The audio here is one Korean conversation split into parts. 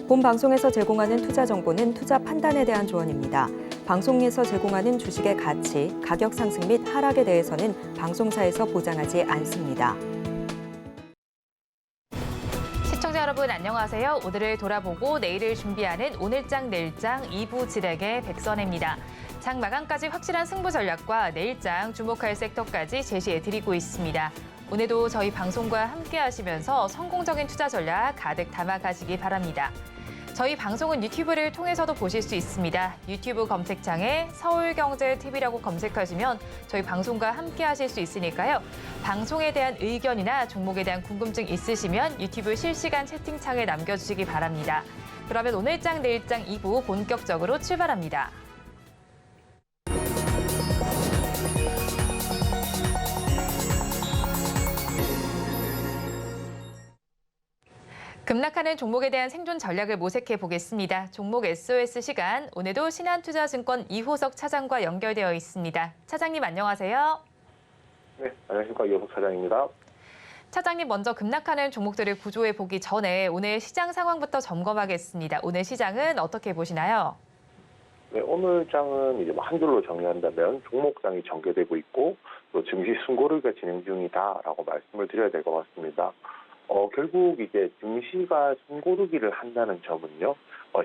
본 방송에서 제공하는 투자 정보는 투자 판단에 대한 조언입니다. 방송에서 제공하는 주식의 가치, 가격 상승 및 하락에 대해서는 방송사에서 보장하지 않습니다. 시청자 여러분 안녕하세요. 오늘을 돌아보고 내일을 준비하는 오늘장 내일장 2부 진행의 백선혜입니다. 장 마감까지 확실한 승부 전략과 내일장 주목할 섹터까지 제시해드리고 있습니다. 오늘도 저희 방송과 함께 하시면서 성공적인 투자 전략 가득 담아가시기 바랍니다. 저희 방송은 유튜브를 통해서도 보실 수 있습니다. 유튜브 검색창에 서울경제TV라고 검색하시면 저희 방송과 함께 하실 수 있으니까요. 방송에 대한 의견이나 종목에 대한 궁금증 있으시면 유튜브 실시간 채팅창에 남겨주시기 바랍니다. 그러면 오늘장 내일장 2부 본격적으로 출발합니다. 급락하는 종목에 대한 생존 전략을 모색해 보겠습니다. 종목 SOS 시간, 오늘도 신한투자증권 이호석 차장과 연결되어 있습니다. 차장님 안녕하세요. 네, 안녕하십니까. 이호석 차장입니다. 차장님 먼저 급락하는 종목들을 구조해 보기 전에 오늘 시장 상황부터 점검하겠습니다. 오늘 시장은 어떻게 보시나요? 네, 오늘 장은 이제 한 줄로 정리한다면 종목장이 전개되고 있고 또 증시 순고르기가 진행 중이다라고 말씀을 드려야 될 것 같습니다. 결국 이제 증시가 숨고르기를 한다는 점은요,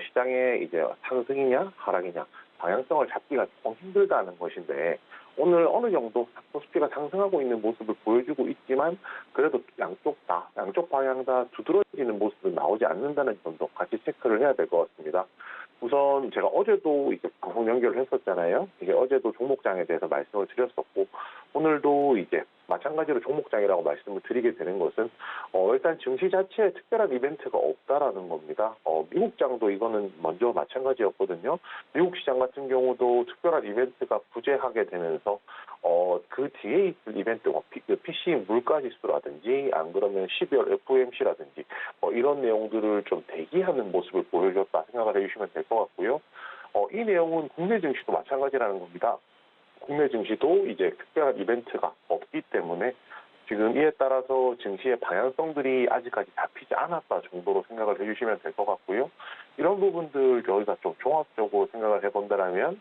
시장의 이제 상승이냐 하락이냐 방향성을 잡기가 조금 힘들다는 것인데, 오늘 어느 정도 코스피가 상승하고 있는 모습을 보여주고 있지만 그래도 양쪽 방향 다 두드러지는 모습은 나오지 않는다는 점도 같이 체크를 해야 될 것 같습니다. 우선 제가 어제도 이제 방송 연결을 했었잖아요. 이게 어제도 종목장에 대해서 말씀을 드렸었고, 오늘도 이제 마찬가지로 종목장이라고 말씀을 드리게 되는 것은 일단 증시 자체에 특별한 이벤트가 없다라는 겁니다. 미국장도 이거는 먼저 마찬가지였거든요. 미국 시장 같은 경우도 특별한 이벤트가 부재하게 되면서 그 뒤에 있을 이벤트가 PC 물가지수라든지 안 그러면 12월 FOMC라든지 이런 내용들을 좀 대기하는 모습을 보여줬다 생각을 해주시면 될 것 같고요. 이 내용은 국내 증시도 마찬가지라는 겁니다. 국내 증시도 이제 특별한 이벤트가 없기 때문에 지금 이에 따라서 증시의 방향성들이 아직까지 잡히지 않았다 정도로 생각을 해주시면 될 것 같고요. 이런 부분들 저희가 좀 종합적으로 생각을 해본다면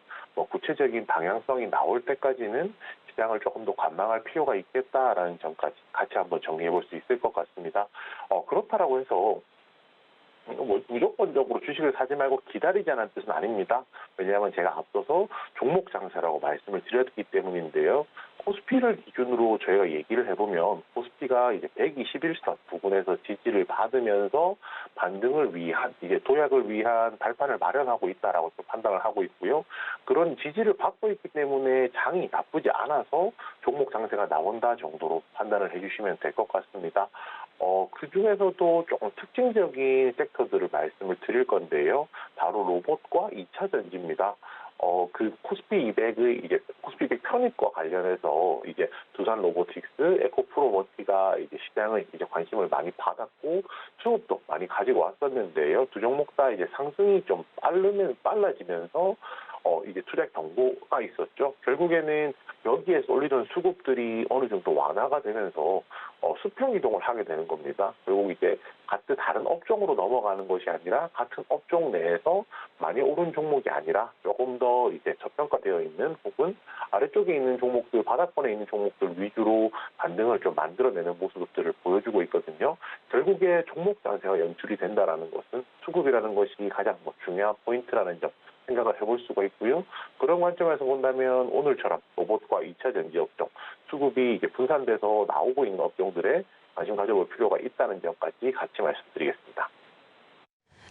구체적인 방향성이 나올 때까지는 시장을 조금 더 관망할 필요가 있겠다라는 점까지 같이 한번 정리해 볼 수 있을 것 같습니다. 그렇다라고 해서 무조건적으로 주식을 사지 말고 기다리자는 뜻은 아닙니다. 왜냐하면 제가 앞서서 종목 장세라고 말씀을 드렸기 때문인데요. 코스피를 기준으로 저희가 얘기를 해보면 코스피가 이제 121선 부근에서 지지를 받으면서 반등을 위한 이제 도약을 위한 발판을 마련하고 있다라고 또 판단을 하고 있고요. 그런 지지를 받고 있기 때문에 장이 나쁘지 않아서 종목 장세가 나온다 정도로 판단을 해주시면 될 것 같습니다. 그 중에서도 조금 특징적인 섹터들을 말씀을 드릴 건데요. 바로 로봇과 2차 전지입니다. 그 코스피 200의 이제 코스피 200 편입과 관련해서 이제 두산 로보틱스, 에코프로버티가 이제 시장을 이제 관심을 많이 받았고 수급도 많이 가지고 왔었는데요. 두 종목 다 이제 상승이 좀 빨라지면서 이제 투자 경고가 있었죠. 결국에는 여기에 쏠리던 수급들이 어느 정도 완화가 되면서 수평 이동을 하게 되는 겁니다. 결국 이제 같은 다른 업종으로 넘어가는 것이 아니라 같은 업종 내에서 많이 오른 종목이 아니라 조금 더 이제 저평가되어 있는 혹은 아래쪽에 있는 종목들, 바닥권에 있는 종목들 위주로 반등을 좀 만들어내는 모습들을 보여주고 있거든요. 결국에 종목 장세가 연출이 된다라는 것은 수급이라는 것이 가장 중요한 포인트라는 점 생각을 해볼 수가 있고요. 그런 관점에서 본다면 오늘처럼 로봇과 2차 전지 업종, 수급이 이제 분산돼서 나오고 있는 업종들에 관심 가져볼 필요가 있다는 점까지 같이 말씀드리겠습니다.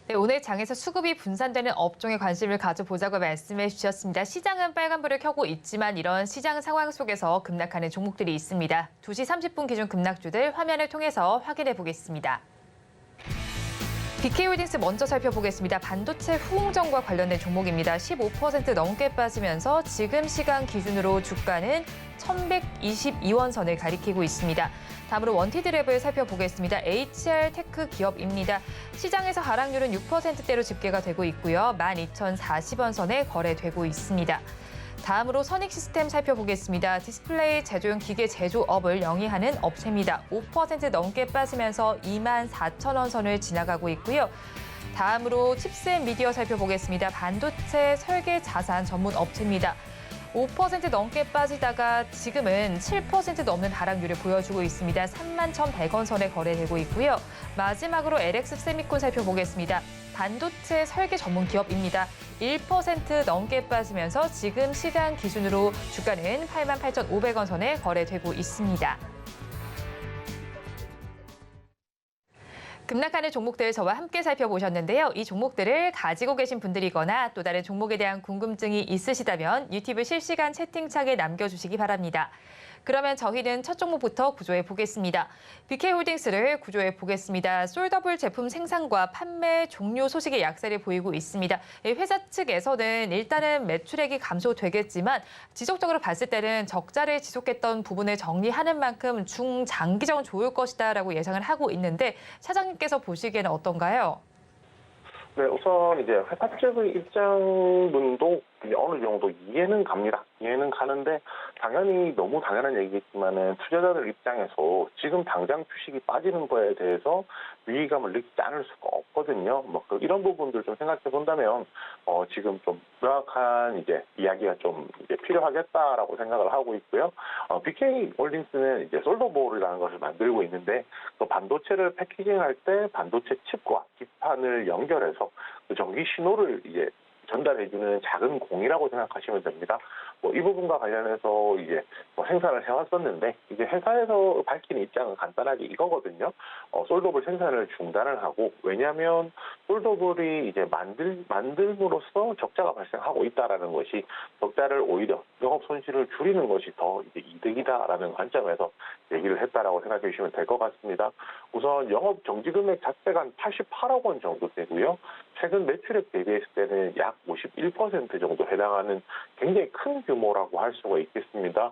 네, 오늘 장에서 수급이 분산되는 업종에 관심을 가져보자고 말씀해 주셨습니다. 시장은 빨간불을 켜고 있지만 이런 시장 상황 속에서 급락하는 종목들이 있습니다. 2시 30분 기준 급락주들 화면을 통해서 확인해 보겠습니다. BK홀딩스 먼저 살펴보겠습니다. 반도체 후공정과 관련된 종목입니다. 15% 넘게 빠지면서 지금 시간 기준으로 주가는 1,122원 선을 가리키고 있습니다. 다음으로 원티드랩을 살펴보겠습니다. HR테크 기업입니다. 시장에서 하락률은 6%대로 집계가 되고 있고요. 12,040원 선에 거래되고 있습니다. 다음으로 선익시스템 살펴보겠습니다. 디스플레이 제조용 기계 제조업을 영위하는 업체입니다. 5% 넘게 빠지면서 24,000원 선을 지나가고 있고요. 다음으로 칩셋 미디어 살펴보겠습니다. 반도체 설계 자산 전문 업체입니다. 5% 넘게 빠지다가 지금은 7% 넘는 하락률을 보여주고 있습니다. 31,100원 선에 거래되고 있고요. 마지막으로 LX 세미콘 살펴보겠습니다. 반도체 설계 전문 기업입니다. 1% 넘게 빠지면서 지금 시장 기준으로 주가는 88,500원 선에 거래되고 있습니다. 급락하는 종목들 저와 함께 살펴보셨는데요. 이 종목들을 가지고 계신 분들이거나 또 다른 종목에 대한 궁금증이 있으시다면 유튜브 실시간 채팅창에 남겨주시기 바랍니다. 그러면 저희는 첫 종목부터 구조해 보겠습니다. BK홀딩스를 구조해 보겠습니다. 솔더블 제품 생산과 판매 종료 소식의 약세를 보이고 있습니다. 회사 측에서는 일단은 매출액이 감소되겠지만 지속적으로 봤을 때는 적자를 지속했던 부분을 정리하는 만큼 중장기적으로 좋을 것이다라고 예상을 하고 있는데 차장님께서 보시기에는 어떤가요? 네, 우선 이제 회사 측의 입장분도 어느 정도 이해는 갑니다. 이해는 가는데 당연히 너무 당연한 얘기겠지만은 투자자들 입장에서 지금 당장 주식이 빠지는 거에 대해서 위기감을 느끼지 않을 수가 없거든요. 이런 부분들 좀 생각해 본다면 지금 좀 명확한 이제 이야기가 좀 이제 필요하겠다라고 생각을 하고 있고요. BK홀딩스는 이제 솔더볼이라는 것을 만들고 있는데 그 반도체를 패키징할 때 반도체 칩과 기판을 연결해서 그 전기 신호를 이제 전달해주는 작은 공이라고 생각하시면 됩니다. 이 부분과 관련해서 이제 생산을 해왔었는데 이제 회사에서 밝힌 입장은 간단하게 이거거든요. 솔더블 생산을 중단을 하고 왜냐하면 솔더블이 이제 만들므로써 적자가 발생하고 있다라는 것이 적자를 오히려 영업 손실을 줄이는 것이 더 이제 이득이다라는 관점에서 얘기를 했다라고 생각해 주시면 될 것 같습니다. 우선 영업 정지 금액 자체가 한 88억 원 정도 되고요. 최근 매출액 대비했을 때는 약 51% 정도 해당하는 굉장히 큰 규모라고 할 수가 있겠습니다.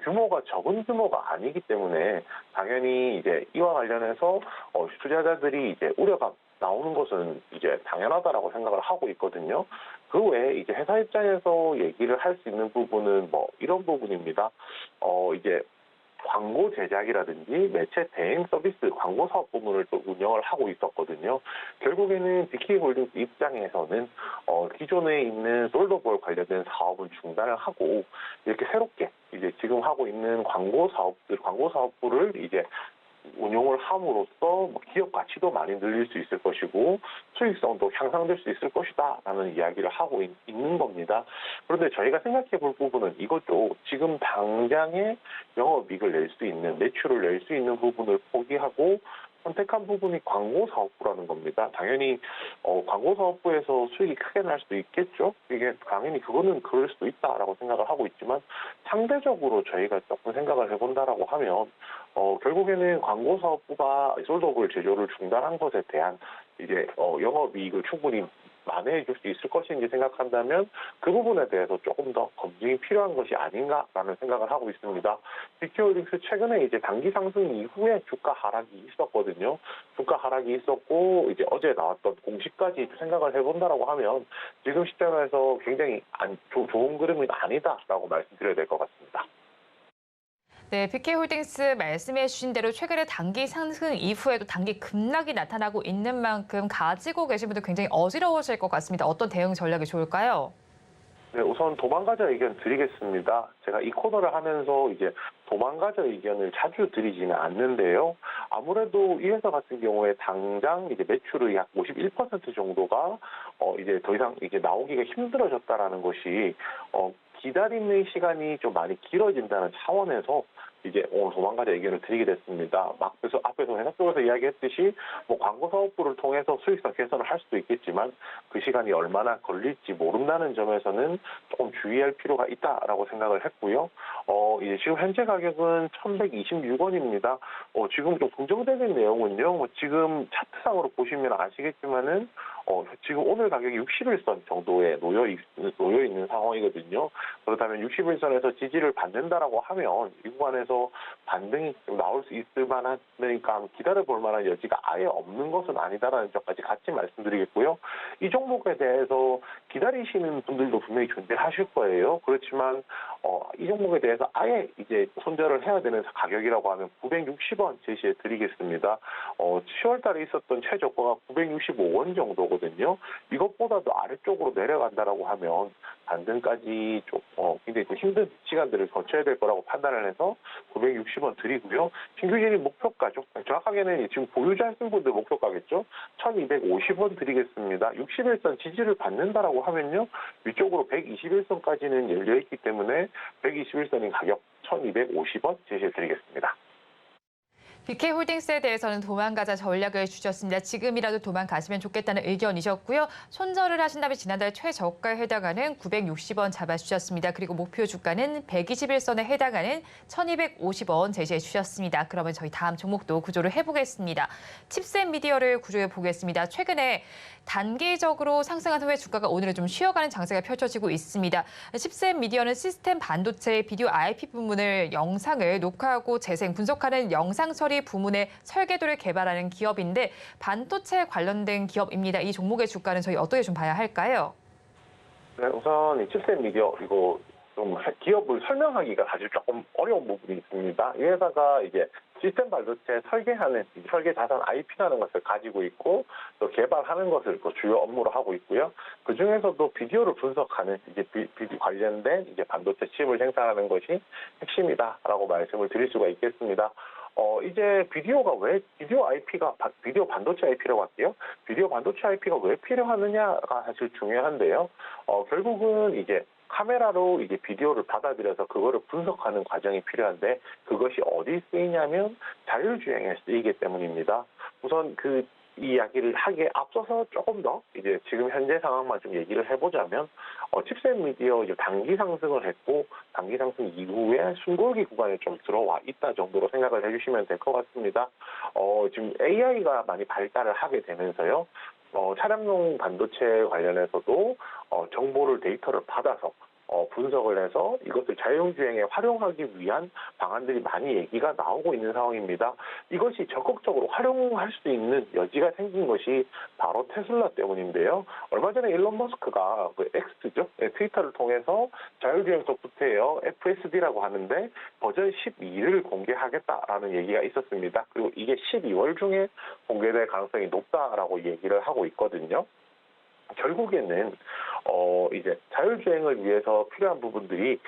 규모가 적은 규모가 아니기 때문에 당연히 이제 이와 관련해서 투자자들이 이제 우려가 나오는 것은 이제 당연하다라고 생각을 하고 있거든요. 그 외에 이제 회사 입장에서 얘기를 할 수 있는 부분은 이런 부분입니다. 이제 광고 제작이라든지 매체 대행 서비스 광고 사업 부문을 또 운영을 하고 있었거든요. 결국에는 BK홀딩스 입장에서는 기존에 있는 솔더볼 관련된 사업은 중단을 하고 이렇게 새롭게 이제 지금 하고 있는 광고 사업부를 이제 운용을 함으로써 기업 가치도 많이 늘릴 수 있을 것이고 수익성도 향상될 수 있을 것이다라는 이야기를 하고 있는 겁니다. 그런데 저희가 생각해 볼 부분은 이거죠. 지금 당장에 영업이익을 낼 수 있는 매출을 낼 수 있는 부분을 포기하고 선택한 부분이 광고 사업부라는 겁니다. 당연히 광고 사업부에서 수익이 크게 날 수도 있겠죠. 이게 당연히 그거는 그럴 수도 있다라고 생각을 하고 있지만 상대적으로 저희가 조금 생각을 해본다라고 하면 결국에는 광고 사업부가 솔더블 제조를 중단한 것에 대한 이제 영업이익을 충분히 만회해 줄 수 있을 것인지 생각한다면 그 부분에 대해서 조금 더 검증이 필요한 것이 아닌가라는 생각을 하고 있습니다. BK홀딩스 최근에 이제 단기 상승 이후에 주가 하락이 있었거든요. 주가 하락이 있었고 이제 어제 나왔던 공시까지 생각을 해본다라고 하면 지금 시점에서 굉장히 좋은 그림이 아니다라고 말씀드려야 될 것 같습니다. 네, BK홀딩스 말씀해 주신 대로 최근에 단기 상승 이후에도 단기 급락이 나타나고 있는 만큼 가지고 계신 분들 굉장히 어지러우실 것 같습니다. 어떤 대응 전략이 좋을까요? 네, 우선 도망가자 의견 드리겠습니다. 제가 이 코너를 하면서 이제 도망가자 의견을 자주 드리지는 않는데요. 아무래도 이 회사 같은 경우에 당장 이제 매출의 약 51% 정도가 이제 더 이상 이제 나오기가 힘들어졌다라는 것이 기다리는 시간이 좀 많이 길어진다는 차원에서 이제 도망가자 의견을 드리게 됐습니다. 앞에서 회사 쪽에서 이야기했듯이 광고 사업부를 통해서 수익성 개선을 할 수도 있겠지만 그 시간이 얼마나 걸릴지 모른다는 점에서는 조금 주의할 필요가 있다라고 생각을 했고요. 이제 지금 현재 가격은 1,126원입니다. 지금 좀 긍정적인 내용은요. 지금 차트상으로 보시면 아시겠지만은 지금 오늘 가격이 60일선 정도에 놓여 있는 상황이거든요. 그렇다면 60일선에서 지지를 받는다라고 하면 이 구간에서 반등이 나올 수 있을 만한, 그러니까 기다려볼 만한 여지가 아예 없는 것은 아니다라는 점까지 같이 말씀드리겠고요. 이 종목에 대해서 기다리시는 분들도 분명히 존재하실 거예요. 그렇지만 이 종목에 대해서 아예 이제 손절을 해야 되는 가격이라고 하면 960원 제시해 드리겠습니다. 10월 달에 있었던 최저가가 965원 정도거든요. 이것보다도 아래쪽으로 내려간다라고 하면 반등까지 좀 굉장히 좀 힘든 시간들을 거쳐야 될 거라고 판단을 해서 960원 드리고요. 신규 진입 목표가죠. 정확하게는 지금 보유자신 분들 목표가겠죠. 1250원 드리겠습니다. 61선 지지를 받는다라고 하면요. 위쪽으로 121선까지는 열려있기 때문에 121선인 가격 1250원 제시해 드리겠습니다. BK홀딩스에 대해서는 도망가자 전략을 주셨습니다. 지금이라도 도망가시면 좋겠다는 의견이셨고요. 손절을 하신다면 지난달 최저가에 해당하는 960원 잡아주셨습니다. 그리고 목표 주가는 121선에 해당하는 1250원 제시해 주셨습니다. 그러면 저희 다음 종목도 구조를 해보겠습니다. 칩셋 미디어를 구조해 보겠습니다. 최근에 단기적으로 상승한 후에 주가가 오늘은 좀 쉬어가는 장세가 펼쳐지고 있습니다. 칩셋 미디어는 시스템 반도체의 비디오 IP 부문을 영상을 녹화하고 재생, 분석하는 영상 처리 부문의 설계도를 개발하는 기업인데 반도체 관련된 기업입니다. 이 종목의 주가는 저희 어떻게 좀 봐야 할까요? 네, 우선 이 칩셋 미디어 이거 좀 기업을 설명하기가 사실 조금 어려운 부분이 있습니다. 이 회사가 이제 시스템 반도체 설계하는 설계 자산 IP라는 것을 가지고 있고 또 개발하는 것을 또 주요 업무로 하고 있고요. 그 중에서도 비디오를 분석하는 이제 비디오 관련된 이제 반도체 칩을 생산하는 것이 핵심이다라고 말씀을 드릴 수가 있겠습니다. 이제 비디오 반도체 IP라고 할게요. 비디오 반도체 IP가 왜 필요하느냐가 사실 중요한데요. 결국은 이제 카메라로 이제 비디오를 받아들여서 그거를 분석하는 과정이 필요한데 그것이 어디 쓰이냐면 자율주행에 쓰이기 때문입니다. 우선 그 이야기를 하기에 앞서서 조금 더 이제 지금 현재 상황만 좀 얘기를 해보자면 칩셋 미디어 이제 단기 상승을 했고 단기 상승 이후에 숨고르기 구간에 좀 들어와 있다 정도로 생각을 해주시면 될 것 같습니다. 지금 AI가 많이 발달을 하게 되면서요. 차량용 반도체 관련해서도 정보를 데이터를 받아서 분석을 해서 이것을 자율주행에 활용하기 위한 방안들이 많이 얘기가 나오고 있는 상황입니다. 이것이 적극적으로 활용할 수 있는 여지가 생긴 것이 바로 테슬라 때문인데요. 얼마 전에 일론 머스크가 그 X죠, 트위터를 통해서 자율주행 소프트웨어 FSD라고 하는데 버전 12를 공개하겠다라는 얘기가 있었습니다. 그리고 이게 12월 중에 공개될 가능성이 높다라고 얘기를 하고 있거든요. 결국에는 이제 자율주행을 위해서 필요한 부분들이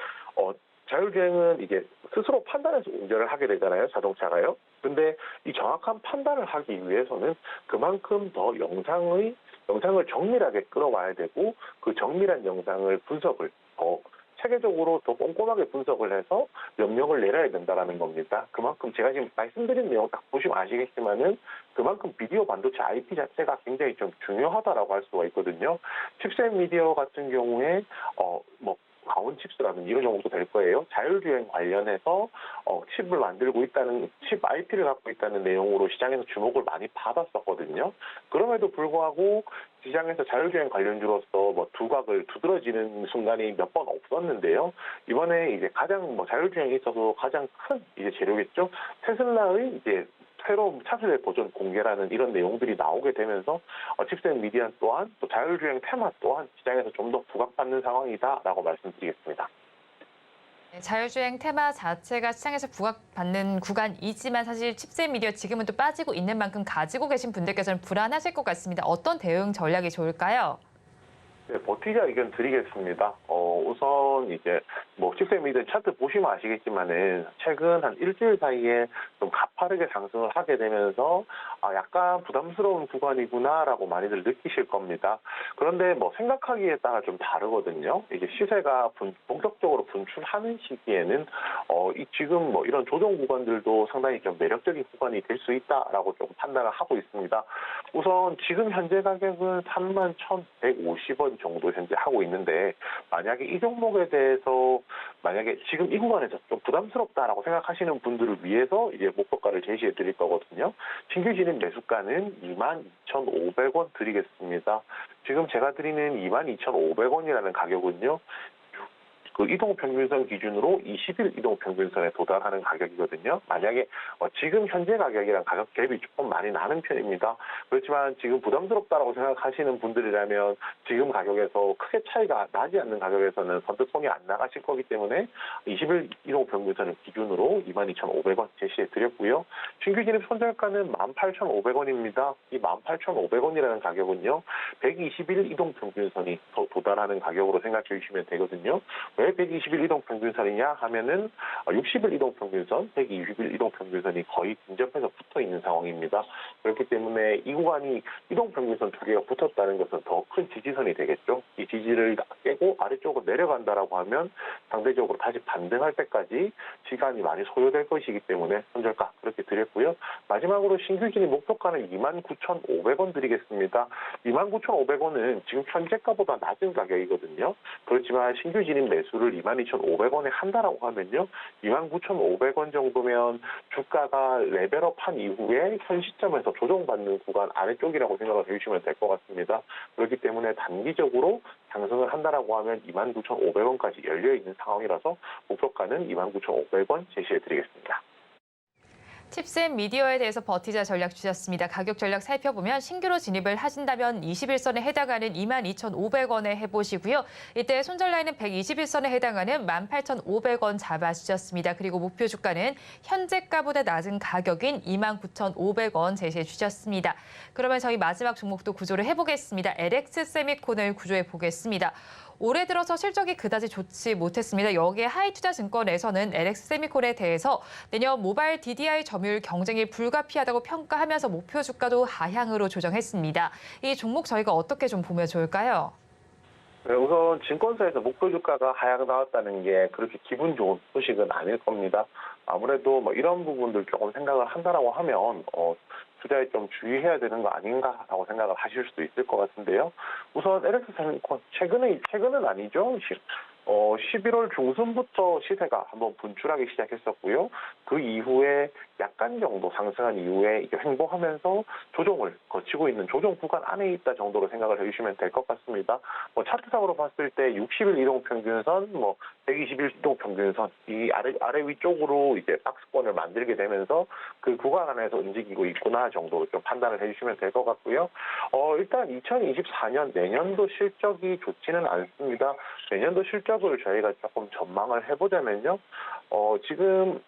자율주행은 이제 스스로 판단해서 운전을 하게 되잖아요, 자동차가요. 근데 이 정확한 판단을 하기 위해서는 그만큼 더 영상을 정밀하게 끌어와야 되고 그 정밀한 영상을 분석을 더 체계적으로 더 꼼꼼하게 분석을 해서 명령을 내려야 된다는 겁니다. 그만큼 제가 지금 말씀드린 내용 딱 보시면 아시겠지만은 그만큼 비디오 반도체 IP 자체가 굉장히 좀 중요하다라고 할 수가 있거든요. 칩셋 미디어 같은 경우에 가온 칩스라든지 이런 정도 될 거예요. 자율주행 관련해서 칩을 만들고 있다는 칩 IP를 갖고 있다는 내용으로 시장에서 주목을 많이 받았었거든요. 그럼에도 불구하고 시장에서 자율주행 관련주로서 두각을 두드러지는 순간이 몇 번 없었는데요. 이번에 이제 가장 자율주행에 있어서 가장 큰 이제 재료겠죠. 테슬라의 이제 새로운 차세대 버전 공개라는 이런 내용들이 나오게 되면서 칩셋 미디어 또한 또 자율주행 테마 또한 시장에서 좀 더 부각받는 상황이다라고 말씀드리겠습니다. 네, 자율주행 테마 자체가 시장에서 부각받는 구간이지만 사실 칩셋 미디어 지금은 또 빠지고 있는 만큼 가지고 계신 분들께서는 불안하실 것 같습니다. 어떤 대응 전략이 좋을까요? 네, 버티자 의견 드리겠습니다. 우선 이제 칩셋 미디어 차트 보시면 아시겠지만은 최근 한 일주일 사이에 좀 가파르게 상승을 하게 되면서 약간 부담스러운 구간이구나라고 많이들 느끼실 겁니다. 그런데 생각하기에 따라 좀 다르거든요. 이제 시세가 본격적으로 분출하는 시기에는 지금 이런 조정 구간들도 상당히 좀 매력적인 구간이 될 수 있다라고 좀 판단을 하고 있습니다. 우선 지금 현재 가격은 31,150원 정도 현재 하고 있는데 만약에 이 종목에 대해서 만약에 지금 이 구간에서 좀 부담스럽다라고 생각하시는 분들을 위해서 이제 목표가를 제시해 드릴 거거든요. 신규 진입 매수가는 22,500원 드리겠습니다. 지금 제가 드리는 22,500원이라는 가격은요. 그 이동평균선 기준으로 20일 이동평균선에 도달하는 가격이거든요. 만약에 지금 현재 가격이랑 가격 갭이 조금 많이 나는 편입니다. 그렇지만 지금 부담스럽다라고 생각하시는 분들이라면 지금 가격에서 크게 차이가 나지 않는 가격에서는 선택권이 안 나가실 거기 때문에 20일 이동평균선을 기준으로 22,500원 제시해 드렸고요. 신규 진입 손절가는 18,500원입니다. 이 18,500원이라는 가격은요. 120일 이동평균선이 도달하는 가격으로 생각해 주시면 되거든요. 왜 120일 이동평균선이냐 하면은 60일 이동평균선, 120일 이동평균선이 거의 근접해서 붙어 있는 상황입니다. 그렇기 때문에 이 구간이 이동평균선 두 개가 붙었다는 것은 더 큰 지지선이 되겠죠. 이 지지를 깨고 아래쪽으로 내려간다라고 하면 상대적으로 다시 반등할 때까지 시간이 많이 소요될 것이기 때문에 손절가 그렇게 드렸고요. 마지막으로 신규 진입 목표가는 29,500원 드리겠습니다. 29,500원은 지금 현재가보다 낮은 가격이거든요. 그렇지만 신규 진입 매수를 22,500원에 한다라고 하면요. 29,500원 정도면 주가가 레벨업한 이후에 현 시점에서 조정받는 구간 아래쪽이라고 생각을 해주시면 될 것 같습니다. 그렇기 때문에 단기적으로 상승을 한다라고 하면 29,500원까지 열려있는 상황이라서 목표가는 29,500원 제시해드리겠습니다. 칩셋 미디어에 대해서 버티자 전략 주셨습니다. 가격 전략 살펴보면 신규로 진입을 하신다면 21선에 해당하는 22,500원에 해보시고요. 이때 손절 라인은 121선에 해당하는 18,500원 잡아주셨습니다. 그리고 목표 주가는 현재가보다 낮은 가격인 29,500원 제시해 주셨습니다. 그러면 저희 마지막 종목도 구조를 해보겠습니다. LX 세미콘을 구조해 보겠습니다. 올해 들어서 실적이 그다지 좋지 못했습니다. 여기에 하이투자증권에서는 LX 세미콘에 대해서 내년 모바일 DDI 점유율 경쟁이 불가피하다고 평가하면서 목표 주가도 하향으로 조정했습니다. 이 종목 저희가 어떻게 좀 보면 좋을까요? 네, 우선 증권사에서 목표 주가가 하향 나왔다는 게 그렇게 기분 좋은 소식은 아닐 겁니다. 아무래도 이런 부분들 조금 생각을 한다라고 하면 투자에 좀 주의해야 되는 거 아닌가라고 생각을 하실 수도 있을 것 같은데요. 우선 LX 세미콘 최근은 아니죠. 11월 중순부터 시세가 한번 분출하기 시작했었고요. 그 이후에 약간 정도 상승한 이후에 이게 횡보하면서 조정을 거치고 있는 조정 구간 안에 있다 정도로 생각을 해주시면 될 것 같습니다. 차트상으로 봤을 때 60일 이동평균선, 120일 이동평균선 이 아래 위쪽으로 이제 박스권을 만들게 되면서 그 구간 안에서 움직이고 있구나 정도로 좀 판단을 해주시면 될 것 같고요. 일단 2024년 내년도 실적이 좋지는 않습니다. 내년도 실적을 저희가 조금 전망을 해보자면요. 지금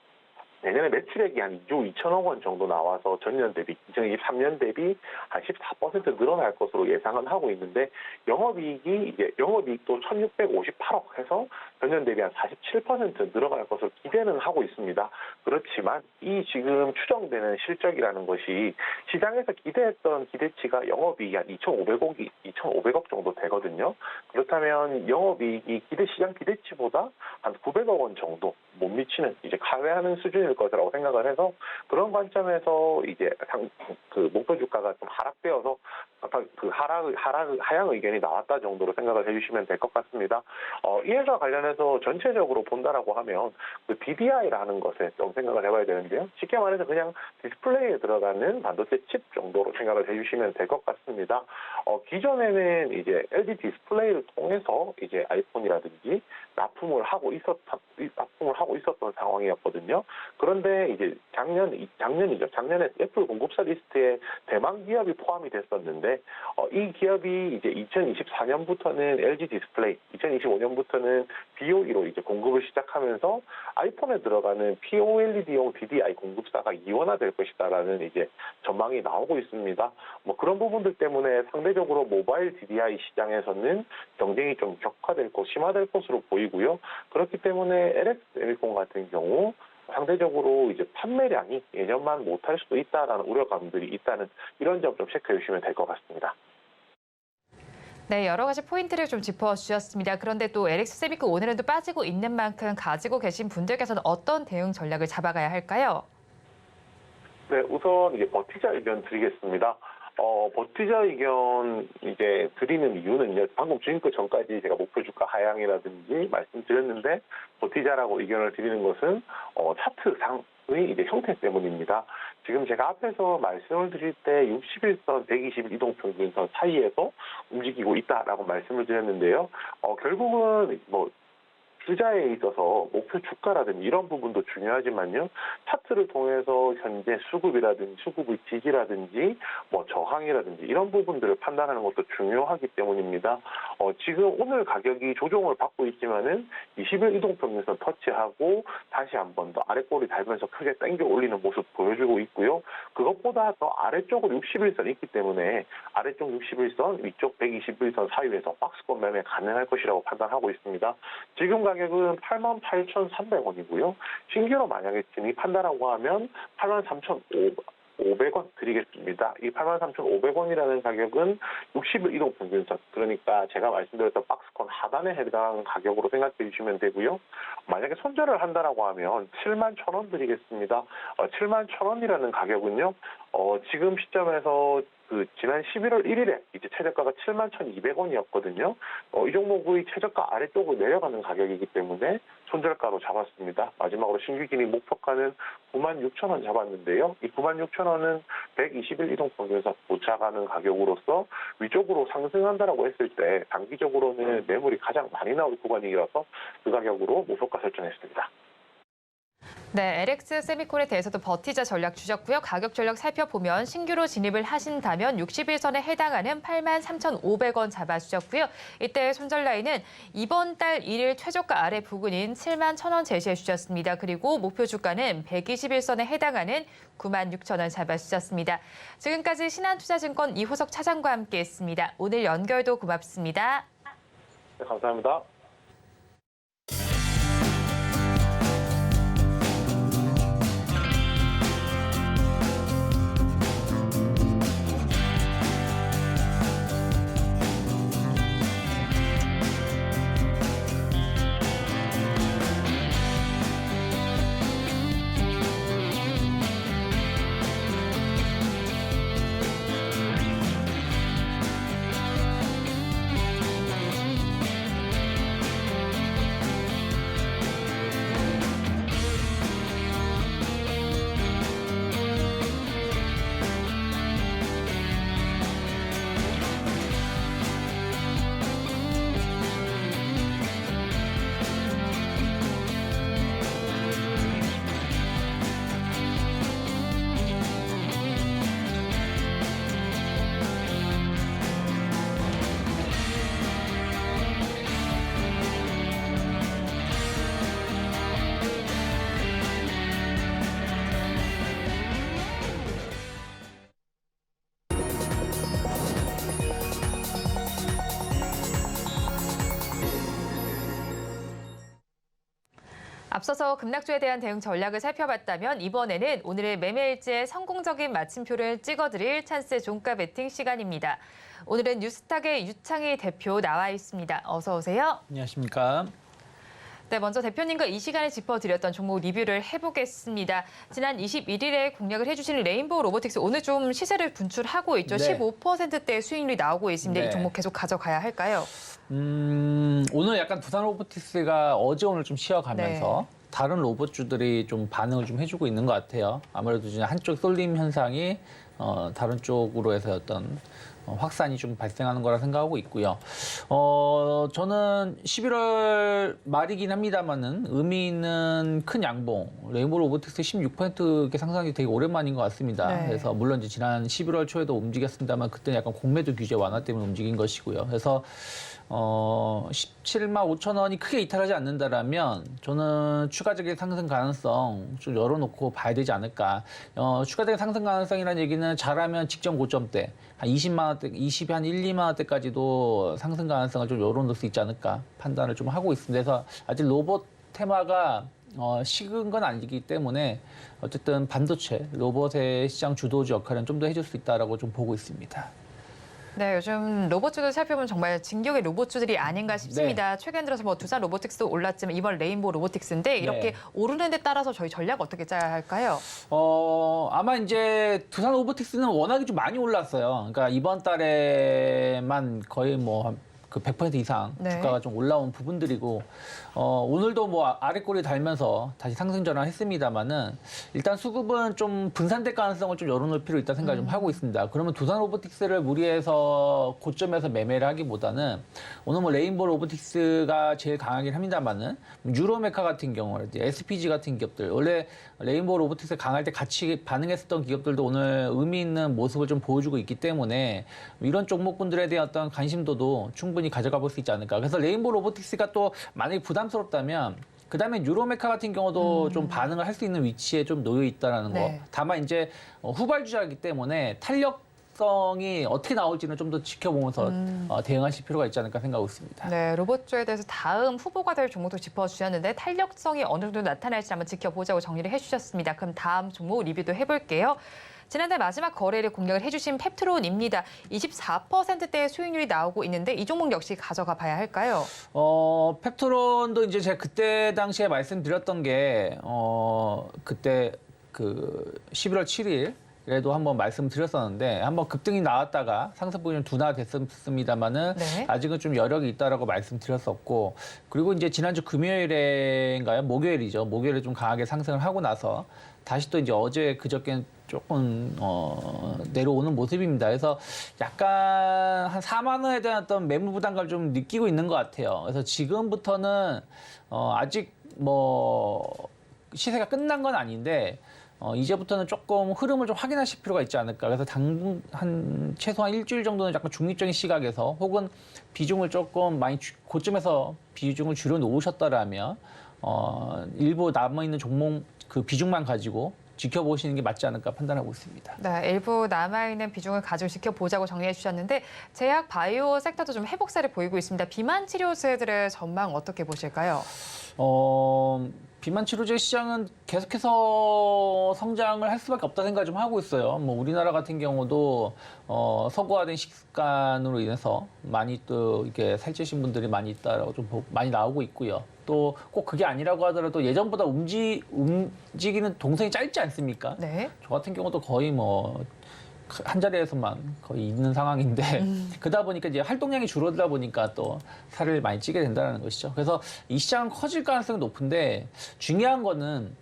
내년에 매출액이 한 2조 2천억 원 정도 나와서 전년 대비 2023년 대비 한 14% 늘어날 것으로 예상은 하고 있는데 영업이익도 1,658억 해서 전년 대비 한 47% 늘어갈 것으로 기대는 하고 있습니다. 그렇지만 이 지금 추정되는 실적이라는 것이 시장에서 기대했던 기대치가 영업이익이 한 2,500억 정도 되거든요. 그렇다면 영업이익이 시장 기대치보다 한 900억 원 정도 못 미치는 이제 하회하는 수준일 것이라고 생각을 해서 그런 관점에서 이제 그 목표 주가가 좀 하락되어서 그 하향 의견이 나왔다 정도로 생각을 해주시면 될 것 같습니다. 이해가 관련해서 전체적으로 본다라고 하면 그 DDI라는 것에 좀 생각을 해봐야 되는데요. 쉽게 말해서 그냥 디스플레이에 들어가는 반도체 칩 정도로 생각을 해주시면 될 것 같습니다. 기존에는 이제 LG 디스플레이를 통해서 이제 아이폰이라든지 납품을 하고 있었던 상황이었거든요. 그런데 이제 작년에 애플 공급사 리스트에 대만 기업이 포함이 됐었는데 이 기업이 이제 2024년부터는 LG 디스플레이, 2025년부터는 BOE로 이제 공급을 시작하면서 아이폰에 들어가는 POLED용 DDI 공급사가 이원화될 것이다라는 이제 전망이 나오고 있습니다. 그런 부분들 때문에 상대적으로 모바일 DDI 시장에서는 경쟁이 좀 심화될 것으로 보이고요. 그렇기 때문에 LX 세미콘 같은 경우 상대적으로 이제 판매량이 예년만 못할 수도 있다라는 우려감들이 있다는 이런 점 좀 체크해 주시면 될 것 같습니다. 네, 여러 가지 포인트를 좀 짚어주셨습니다. 그런데 또 LX 세미콘 오늘은 또 빠지고 있는 만큼 가지고 계신 분들께서는 어떤 대응 전략을 잡아가야 할까요? 네, 우선 이제 버티자 의견 드리겠습니다. 버티자 의견 이제 드리는 이유는요. 방금 주인권 전까지 제가 목표 주가 하향이라든지 말씀드렸는데 버티자라고 의견을 드리는 것은 차트상의 이제 형태 때문입니다. 지금 제가 앞에서 말씀을 드릴 때 61선, 120일 이동평균선 사이에서 움직이고 있다라고 말씀을 드렸는데요. 결국은 투자에 있어서 목표 주가라든지 이런 부분도 중요하지만요. 차트를 통해서 현재 수급이라든지 수급의 지지라든지 뭐 저항이라든지 이런 부분들을 판단하는 것도 중요하기 때문입니다. 지금 오늘 가격이 조정을 받고 있지만은 20일 이동평균선 터치하고 다시 한 번 더 아래꼬리 달면서 크게 당겨 올리는 모습 보여주고 있고요. 그것보다 더 아래쪽으로 61선 있기 때문에 아래쪽 61선, 위쪽 121선 사이에서 박스권 매매 가능할 것이라고 판단하고 있습니다. 지금 가격은 88,300원이고요. 신규로 만약에 진입한다라고 하면 83,500원 드리겠습니다. 이 83,500원이라는 가격은 60일 이동평균선, 그러니까 제가 말씀드렸던 박스권 하단에 해당하는 가격으로 생각해 주시면 되고요. 만약에 손절을 한다라고 하면 71,000원 드리겠습니다. 71,000원이라는 가격은요. 지금 시점에서 지난 11월 1일에 이제 최저가가 71,200원이었거든요. 이 종목의 최저가 아래쪽으로 내려가는 가격이기 때문에 손절가로 잡았습니다. 마지막으로 신규 진입 목표가는 96,000원 잡았는데요. 이 96,000원은 121 이동평균선 도착하는 가격으로서 위쪽으로 상승한다라고 했을 때 단기적으로는 매물이 가장 많이 나올 구간이라서 그 가격으로 목표가 설정했습니다. 네, LX 세미콘에 대해서도 버티자 전략 주셨고요. 가격 전략 살펴보면 신규로 진입을 하신다면 61선에 해당하는 83,500원 잡아주셨고요. 이때 손절 라인은 이번 달 1일 최저가 아래 부근인 71,000원 제시해 주셨습니다. 그리고 목표 주가는 121선에 해당하는 96,000원 잡아주셨습니다. 지금까지 신한투자증권 이호석 차장과 함께했습니다. 오늘 연결도 고맙습니다. 네, 감사합니다. 앞서서 급락주에 대한 대응 전략을 살펴봤다면 이번에는 오늘의 매매 일지에 성공적인 마침표를 찍어드릴 찬스 종가 베팅 시간입니다. 오늘은 뉴스탁의 유창희 대표 나와 있습니다. 어서 오세요. 안녕하십니까. 네, 먼저 대표님과 이 시간에 짚어드렸던 종목 리뷰를 해보겠습니다. 지난 21일에 공략을 해주신 레인보우 로보틱스 오늘 좀 시세를 분출하고 있죠. 네. 15%대 수익률이 나오고 있습니다. 네. 이 종목 계속 가져가야 할까요? 오늘 약간 두산 로보틱스가 어제 오늘 좀 쉬어가면서 네. 다른 로봇주들이 좀 반응을 좀 해주고 있는 것 같아요. 아무래도 이제 한쪽 쏠림 현상이 다른 쪽으로 해서 어떤 확산이 좀 발생하는 거라 생각하고 있고요. 저는 11월 말이긴 합니다만은 의미 있는 큰 양봉, 레인보우 로보틱스 16% 상승이 되게 오랜만인 것 같습니다. 네. 그래서 물론 이제 지난 11월 초에도 움직였습니다만 그때는 약간 공매도 규제 완화 때문에 움직인 것이고요. 그래서 17만 5천 원이 크게 이탈하지 않는다라면 저는 추가적인 상승 가능성 좀 열어놓고 봐야 되지 않을까. 추가적인 상승 가능성이라는 얘기는 잘하면 직전 고점대 한 20만 원대, 20이 한 1, 2만 원대까지도 상승 가능성을 좀 열어놓을 수 있지 않을까 판단을 좀 하고 있습니다. 그래서 아직 로봇 테마가 식은 건 아니기 때문에 어쨌든 반도체, 로봇의 시장 주도주 역할은 좀 더 해줄 수 있다라고 좀 보고 있습니다. 네, 요즘 로봇주들 살펴보면 정말 진격의 로봇주들이 아닌가 싶습니다. 최근 들어서 뭐 두산 로보틱스도 올랐지만 이번 레인보우 로보틱스인데 이렇게 네. 오르는 데 따라서 저희 전략 어떻게 짜야 할까요? 아마 이제 두산 로보틱스는 워낙에 좀 많이 올랐어요. 그러니까 이번 달에만 거의 뭐 그 100% 이상 네. 주가가 좀 올라온 부분들이고 오늘도 뭐 아래 꼬리 달면서 다시 상승 전환했습니다만은 일단 수급은 좀 분산될 가능성을 좀 열어놓을 필요 있다 생각을 좀 하고 있습니다. 그러면 두산 로보틱스를 무리해서 고점에서 매매를 하기보다는 오늘 뭐 레인보우 로보틱스가 제일 강하긴 합니다만은 유로메카 같은 경우, SPG 같은 기업들 원래 레인보우 로보틱스 강할 때 같이 반응했었던 기업들도 오늘 의미 있는 모습을 좀 보여주고 있기 때문에 이런 종목군들에 대한 어떤 관심도도 충분히 가져가 볼 수 있지 않을까. 그래서 레인보우 로보틱스가 또 만약에 부담스럽다면 그다음에 유로메카 같은 경우도 좀 반응을 할 수 있는 위치에 좀 놓여 있다라는 거. 네. 다만 이제 후발주자이기 때문에 탄력성이 어떻게 나올지는 좀 더 지켜보면서 대응하실 필요가 있지 않을까 생각하고 있습니다. 네, 로봇주에 대해서 다음 후보가 될 종목도 짚어주셨는데 탄력성이 어느 정도 나타날지 한번 지켜보자고 정리를 해주셨습니다. 그럼 다음 종목 리뷰도 해볼게요. 지난달 마지막 거래를 공략을 해주신 펩트론입니다. 24%대의 수익률이 나오고 있는데 이 종목 역시 가져가 봐야 할까요? 펩트론도 이제 제가 그때 당시에 말씀드렸던 게 그때 그 11월 7일 에도 한번 말씀드렸었는데 한번 급등이 나왔다가 상승폭이 좀 둔화됐습니다만은 네. 아직은 좀 여력이 있다라고 말씀드렸었고 그리고 이제 지난주 금요일인가요? 목요일이죠. 목요일에 좀 강하게 상승을 하고 나서 다시 또 이제 어제 그저께 조금 내려오는 모습입니다. 그래서 약간 한 4만 원에 대한 어떤 매물 부담감을 좀 느끼고 있는 것 같아요. 그래서 지금부터는 아직 뭐 시세가 끝난 건 아닌데 이제부터는 조금 흐름을 좀 확인하실 필요가 있지 않을까. 그래서 당분 한 최소한 일주일 정도는 약간 중립적인 시각에서 혹은 비중을 조금 많이 고점에서 비중을 줄여 놓으셨더라면 일부 남아 있는 종목 그 비중만 가지고 지켜보시는 게 맞지 않을까 판단하고 있습니다. 네, 일부 남아있는 비중을 가지고 지켜보자고 정리해 주셨는데 제약 바이오 섹터도 좀 회복세를 보이고 있습니다. 비만 치료제들의 전망 어떻게 보실까요? 비만 치료제 시장은 계속해서 성장을 할 수밖에 없다 생각을 좀 하고 있어요. 뭐 우리나라 같은 경우도 서구화된 식습관으로 인해서 많이 또 이렇게 살찌신 분들이 많이 있다라고 좀 많이 나오고 있고요. 또 꼭 그게 아니라고 하더라도 예전보다 움직이는 동선이 짧지 않습니까? 네. 저 같은 경우도 거의 뭐 한 자리에서만 거의 있는 상황인데 그러다 보니까 이제 활동량이 줄어들다 보니까 또 살을 많이 찌게 된다는 것이죠. 그래서 이 시장은 커질 가능성이 높은데 중요한 거는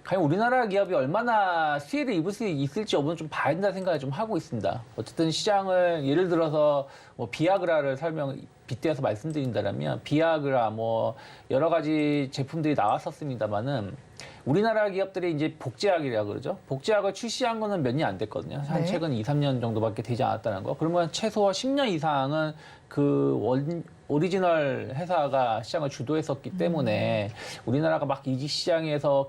과연 우리나라 기업이 얼마나 수혜를 입을 수 있을지 여부는 좀 봐야 된다 생각을 좀 하고 있습니다. 어쨌든 시장을 예를 들어서 뭐 비아그라를 빗대어서 말씀드린다면 비아그라 뭐 여러 가지 제품들이 나왔었습니다만은 우리나라 기업들이 이제 복제약이라고 그러죠. 복제약을 출시한 거는 몇 년 안 됐거든요. 한 네. 최근 2, 3년 정도밖에 되지 않았다는 거. 그러면 최소 10년 이상은 그 오리지널 회사가 시장을 주도했었기 때문에 우리나라가 막 이 시장에서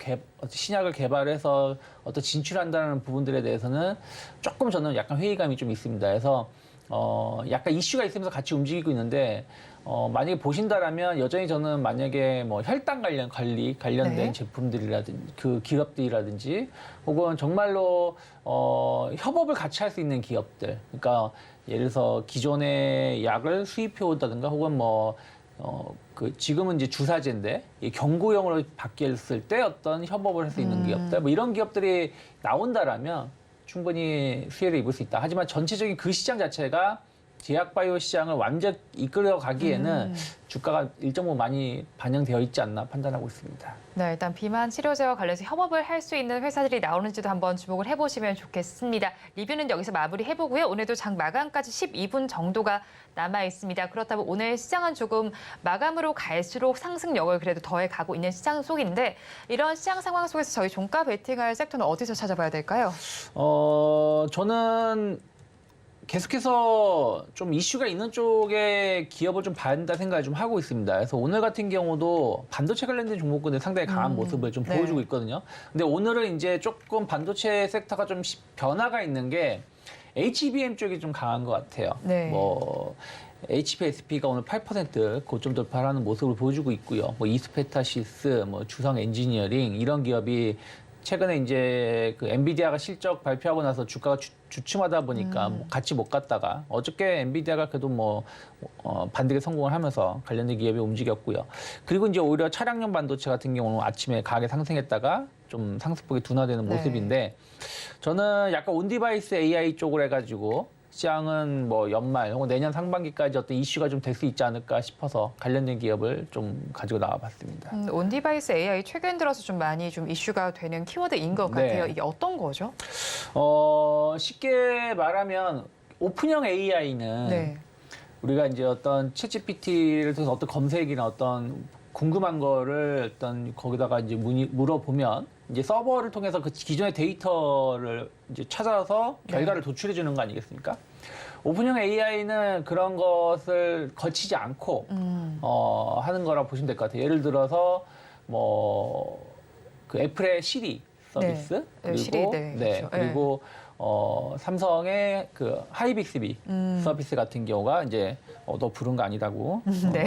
신약을 개발해서 어떤 진출한다는 부분들에 대해서는 조금 저는 약간 회의감이 좀 있습니다. 그래서 약간 이슈가 있으면서 같이 움직이고 있는데 만약에 보신다라면 여전히 저는 만약에 뭐 혈당 관련된 네. 제품들이라든지 그 기업들이라든지 혹은 정말로 협업을 같이 할 수 있는 기업들, 그러니까 예를 들어서 기존의 약을 수입해 온다든가 혹은 그 지금은 이제 주사제인데 이 경구용으로 바뀌었을 때 어떤 협업을 할 수 있는 기업들, 뭐 이런 기업들이 나온다라면 충분히 수혜를 입을 수 있다. 하지만 전체적인 그 시장 자체가 제약바이오 시장을 완전 이끌어 가기에는 주가가 일정 부분 많이 반영되어 있지 않나 판단하고 있습니다. 네, 일단 비만 치료제와 관련해서 협업을 할 수 있는 회사들이 나오는지도 한번 주목을 해보시면 좋겠습니다. 리뷰는 여기서 마무리해보고요. 오늘도 장 마감까지 12분 정도가 남아 있습니다. 그렇다면 오늘 시장은 조금 마감으로 갈수록 상승력을 그래도 더해가고 있는 시장 속인데 이런 시장 상황 속에서 저희 종가 베팅할 섹터는 어디서 찾아봐야 될까요? 저는 계속해서 좀 이슈가 있는 쪽에 기업을 좀 봐야 된다 생각을 좀 하고 있습니다. 그래서 오늘 같은 경우도 반도체 관련된 종목군에 상당히 강한 모습을 좀 네. 보여주고 있거든요. 근데 오늘은 이제 조금 반도체 섹터가 좀 변화가 있는 게 HBM 쪽이 좀 강한 것 같아요. 네. 뭐 HPSP가 오늘 8% 고점 돌파하는 모습을 보여주고 있고요. 뭐 이스페타시스, 뭐 주성 엔지니어링 이런 기업이 최근에 이제 그 엔비디아가 실적 발표하고 나서 주가가 주춤하다 보니까 뭐 같이 못 갔다가 어저께 엔비디아가 그래도 뭐 반등에 성공을 하면서 관련된 기업이 움직였고요. 그리고 이제 오히려 차량용 반도체 같은 경우는 아침에 강하게 상승했다가 좀 상승폭이 둔화되는 네. 모습인데 저는 약간 온디바이스 AI 쪽으로 해가지고 시장은 뭐 연말 혹은 내년 상반기까지 어떤 이슈가 좀 될 수 있지 않을까 싶어서 관련된 기업을 좀 가지고 나와봤습니다. 온디바이스 AI 최근 들어서 좀 많이 좀 이슈가 되는 키워드인 것 네. 같아요. 이게 어떤 거죠? 쉽게 말하면 오픈형 AI는 네. 우리가 이제 어떤 챗GPT를 통해서 어떤 검색이나 어떤 궁금한 거를 어떤 거기다가 이제 물어보면 이제 서버를 통해서 그 기존의 데이터를 이제 찾아서 결과를 도출해 주는 거 아니겠습니까? 오픈형 AI는 그런 것을 거치지 않고 하는 거라고 보시면 될 것 같아요. 예를 들어서 뭐 그 애플의 시리 서비스 네. 그리고 시리, 네, 그렇죠. 그리고 삼성의 그 하이빅스비 서비스 같은 경우가 이제 너 부른 거 아니다고. 네.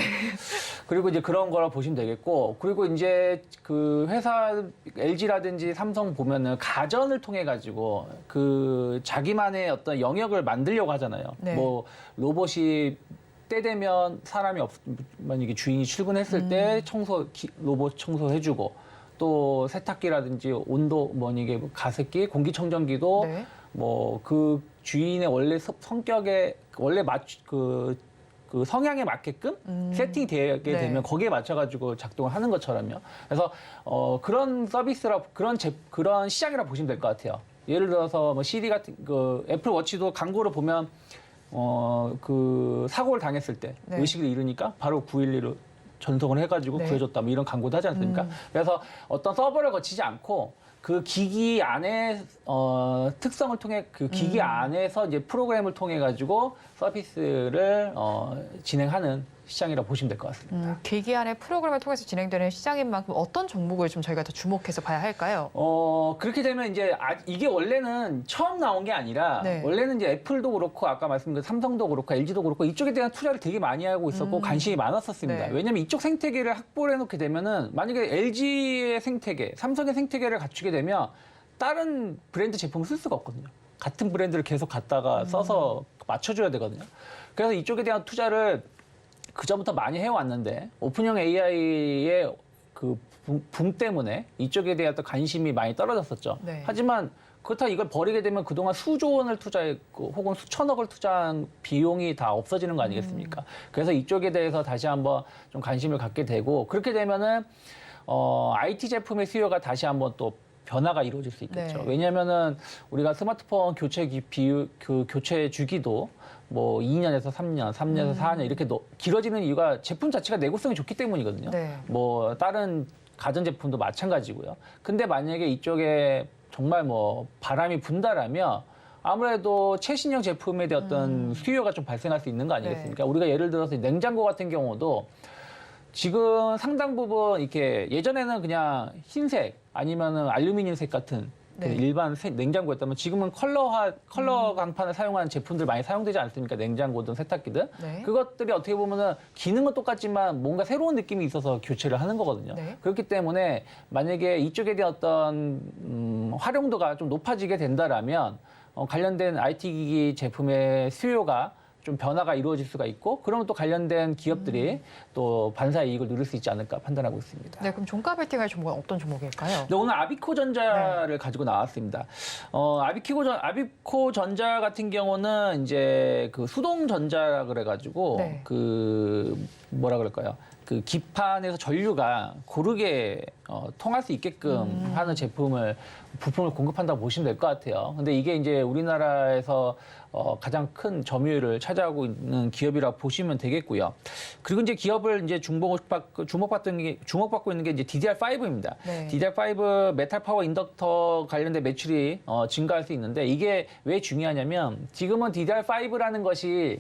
그리고 이제 그런 거라 보시면 되겠고, 그리고 이제 그 회사 LG라든지 삼성 보면은 가전을 통해 가지고 그 자기만의 어떤 영역을 만들려고 하잖아요. 네. 뭐 로봇이 때 되면 사람이 만약에 주인이 출근했을 때 로봇 청소해주고, 또 세탁기라든지 온도 뭐 이게 가습기, 공기청정기도 네. 뭐 그 주인의 원래 성격에 원래 그 성향에 맞게끔 세팅이 되게 네. 되면 거기에 맞춰가지고 작동을 하는 것처럼요. 그래서 그런 서비스라 그런 시장이라 보시면 될 것 같아요. 예를 들어서 뭐 CD 같은 그 애플 워치도 광고를 보면 그 사고를 당했을 때 네. 의식을 잃으니까 바로 911로 전송을 해가지고 네. 구해줬다 뭐 이런 광고도 하지 않습니까? 그래서 어떤 서버를 거치지 않고 그 기기 안에 특성을 통해 그 기기 안에서 이제 프로그램을 통해 가지고 서비스를 진행하는 시장이라고 보시면 될 것 같습니다. 기기 안에 프로그램을 통해서 진행되는 시장인 만큼 어떤 종목을 좀 저희가 더 주목해서 봐야 할까요? 그렇게 되면 이제 이게 원래는 처음 나온 게 아니라 네. 원래는 이제 애플도 그렇고 아까 말씀드린 삼성도 그렇고 LG도 그렇고 이쪽에 대한 투자를 되게 많이 하고 있었고 관심이 많았었습니다. 네. 왜냐하면 이쪽 생태계를 확보를 해놓게 되면은 만약에 LG의 생태계, 삼성의 생태계를 갖추게 되면 다른 브랜드 제품을 쓸 수가 없거든요. 같은 브랜드를 계속 갖다가 써서 맞춰줘야 되거든요. 그래서 이쪽에 대한 투자를 그전부터 많이 해왔는데 오픈형 AI의 그 붐 때문에 이쪽에 대한 또 관심이 많이 떨어졌었죠. 네. 하지만 그렇다고 이걸 버리게 되면 그동안 수조 원을 투자했고 혹은 수천억을 투자한 비용이 다 없어지는 거 아니겠습니까? 그래서 이쪽에 대해서 다시 한번 좀 관심을 갖게 되고 그렇게 되면은 IT 제품의 수요가 다시 한번 또 변화가 이루어질 수 있겠죠. 네. 왜냐하면은 우리가 스마트폰 교체 주기도 뭐 2년에서 3년, 3년에서 4년 이렇게 길어지는 이유가 제품 자체가 내구성이 좋기 때문이거든요. 네. 뭐 다른 가전 제품도 마찬가지고요. 근데 만약에 이쪽에 정말 뭐 바람이 분다라면 아무래도 최신형 제품에 대한 어떤 수요가 좀 발생할 수 있는 거 아니겠습니까? 네. 우리가 예를 들어서 냉장고 같은 경우도 지금 상당 부분 이렇게 예전에는 그냥 흰색 아니면은 알루미늄색 같은 그 네. 일반 냉장고였다면 지금은 컬러 강판을 사용하는 제품들 많이 사용되지 않습니까? 냉장고든 세탁기든. 네. 그것들이 어떻게 보면은 기능은 똑같지만 뭔가 새로운 느낌이 있어서 교체를 하는 거거든요. 네. 그렇기 때문에 만약에 이쪽에 대한 어떤 활용도가 좀 높아지게 된다라면 관련된 IT 기기 제품의 수요가 좀 변화가 이루어질 수가 있고 그러면 또 관련된 기업들이 또 반사 이익을 누릴 수 있지 않을까 판단하고 있습니다. 네, 그럼 종가 베팅할 종목은 어떤 종목일까요? 네, 오늘 아비코전자를 가지고 나왔습니다. 아비코전자 같은 경우는 이제 그 수동전자 그래가지고 네. 그 뭐라 그럴까요? 그 기판에서 전류가 고르게 통할 수 있게끔 하는 부품을 공급한다고 보시면 될 것 같아요. 근데 이게 이제 우리나라에서 가장 큰 점유율을 차지하고 있는 기업이라고 보시면 되겠고요. 그리고 이제 기업을 이제 주목받고 있는 게 이제 DDR5입니다. 네. DDR5 메탈 파워 인덕터 관련된 매출이 증가할 수 있는데 이게 왜 중요하냐면 지금은 DDR5라는 것이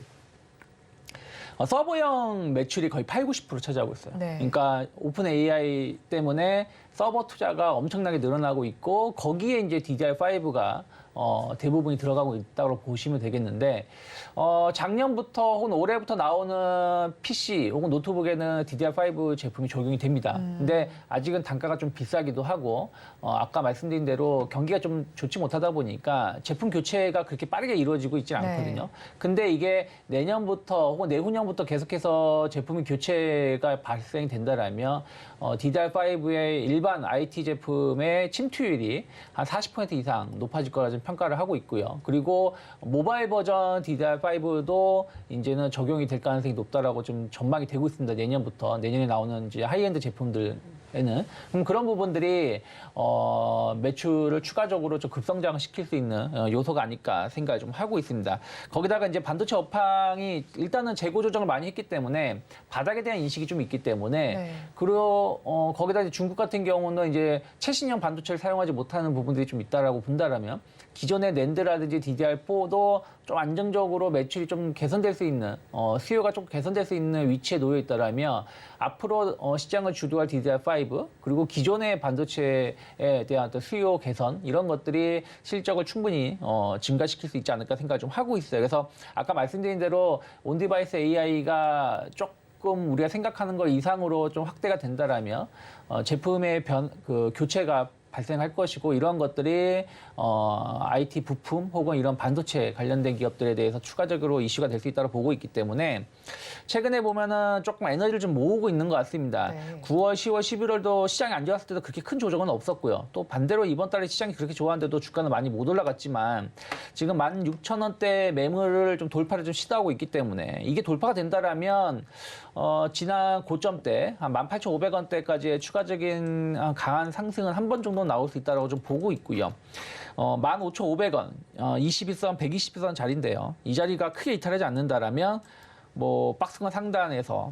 서버형 매출이 거의 80~90% 차지하고 있어요. 네. 그러니까 오픈 AI 때문에 서버 투자가 엄청나게 늘어나고 있고 거기에 이제 DDR5가 대부분이 들어가고 있다고 보시면 되겠는데 작년부터 혹은 올해부터 나오는 PC 혹은 노트북에는 DDR5 제품이 적용이 됩니다. 근데 아직은 단가가 좀 비싸기도 하고 아까 말씀드린 대로 경기가 좀 좋지 못하다 보니까 제품 교체가 그렇게 빠르게 이루어지고 있지는 네. 않거든요. 근데 이게 내년부터 혹은 내후년부터 계속해서 제품이 교체가 발생된다라면 DDR5의 일반 IT 제품의 침투율이 한 40% 이상 높아질 거라 좀 좀 평가를 하고 있고요. 그리고 모바일 버전 DDR5도 이제는 적용이 될 가능성이 높다라고 좀 전망이 되고 있습니다. 내년에 나오는 이제 하이엔드 제품들에는. 그럼 그런 부분들이 매출을 추가적으로 좀 급성장시킬 수 있는 요소가 아닐까 생각을 좀 하고 있습니다. 거기다가 이제 반도체 업황이 일단은 재고 조정을 많이 했기 때문에 바닥에 대한 인식이 좀 있기 때문에 네. 그리고 거기다 이제 중국 같은 경우는 이제 최신형 반도체를 사용하지 못하는 부분들이 좀 있다라고 본다라면 기존의 낸드라든지 DDR4도 좀 안정적으로 매출이 좀 개선될 수 있는 수요가 좀 개선될 수 있는 위치에 놓여 있다라면 앞으로 시장을 주도할 DDR5 그리고 기존의 반도체에 대한 어떤 수요 개선 이런 것들이 실적을 충분히 증가시킬 수 있지 않을까 생각을 좀 하고 있어요. 그래서 아까 말씀드린 대로 온디바이스 AI가 조금 우리가 생각하는 것 이상으로 좀 확대가 된다라면 제품의 교체가 발생할 것이고 이런 것들이 IT 부품 혹은 이런 반도체 관련된 기업들에 대해서 추가적으로 이슈가 될 수 있다고 보고 있기 때문에 최근에 보면은 조금 에너지를 좀 모으고 있는 것 같습니다. 네. 9월, 10월, 11월도 시장이 안 좋았을 때도 그렇게 큰 조정은 없었고요. 또 반대로 이번 달에 시장이 그렇게 좋았는데도 주가는 많이 못 올라갔지만 지금 16,000원대 매물을 좀 돌파를 좀 시도하고 있기 때문에 이게 돌파가 된다라면 지난 고점 때 한 18,500원대까지의 추가적인 강한 상승은 한 번 정도 나올 수 있다고 좀 보고 있고요. 15,500원, 21선, 120선 자리인데요. 이 자리가 크게 이탈하지 않는다라면 뭐 박스권 상단에서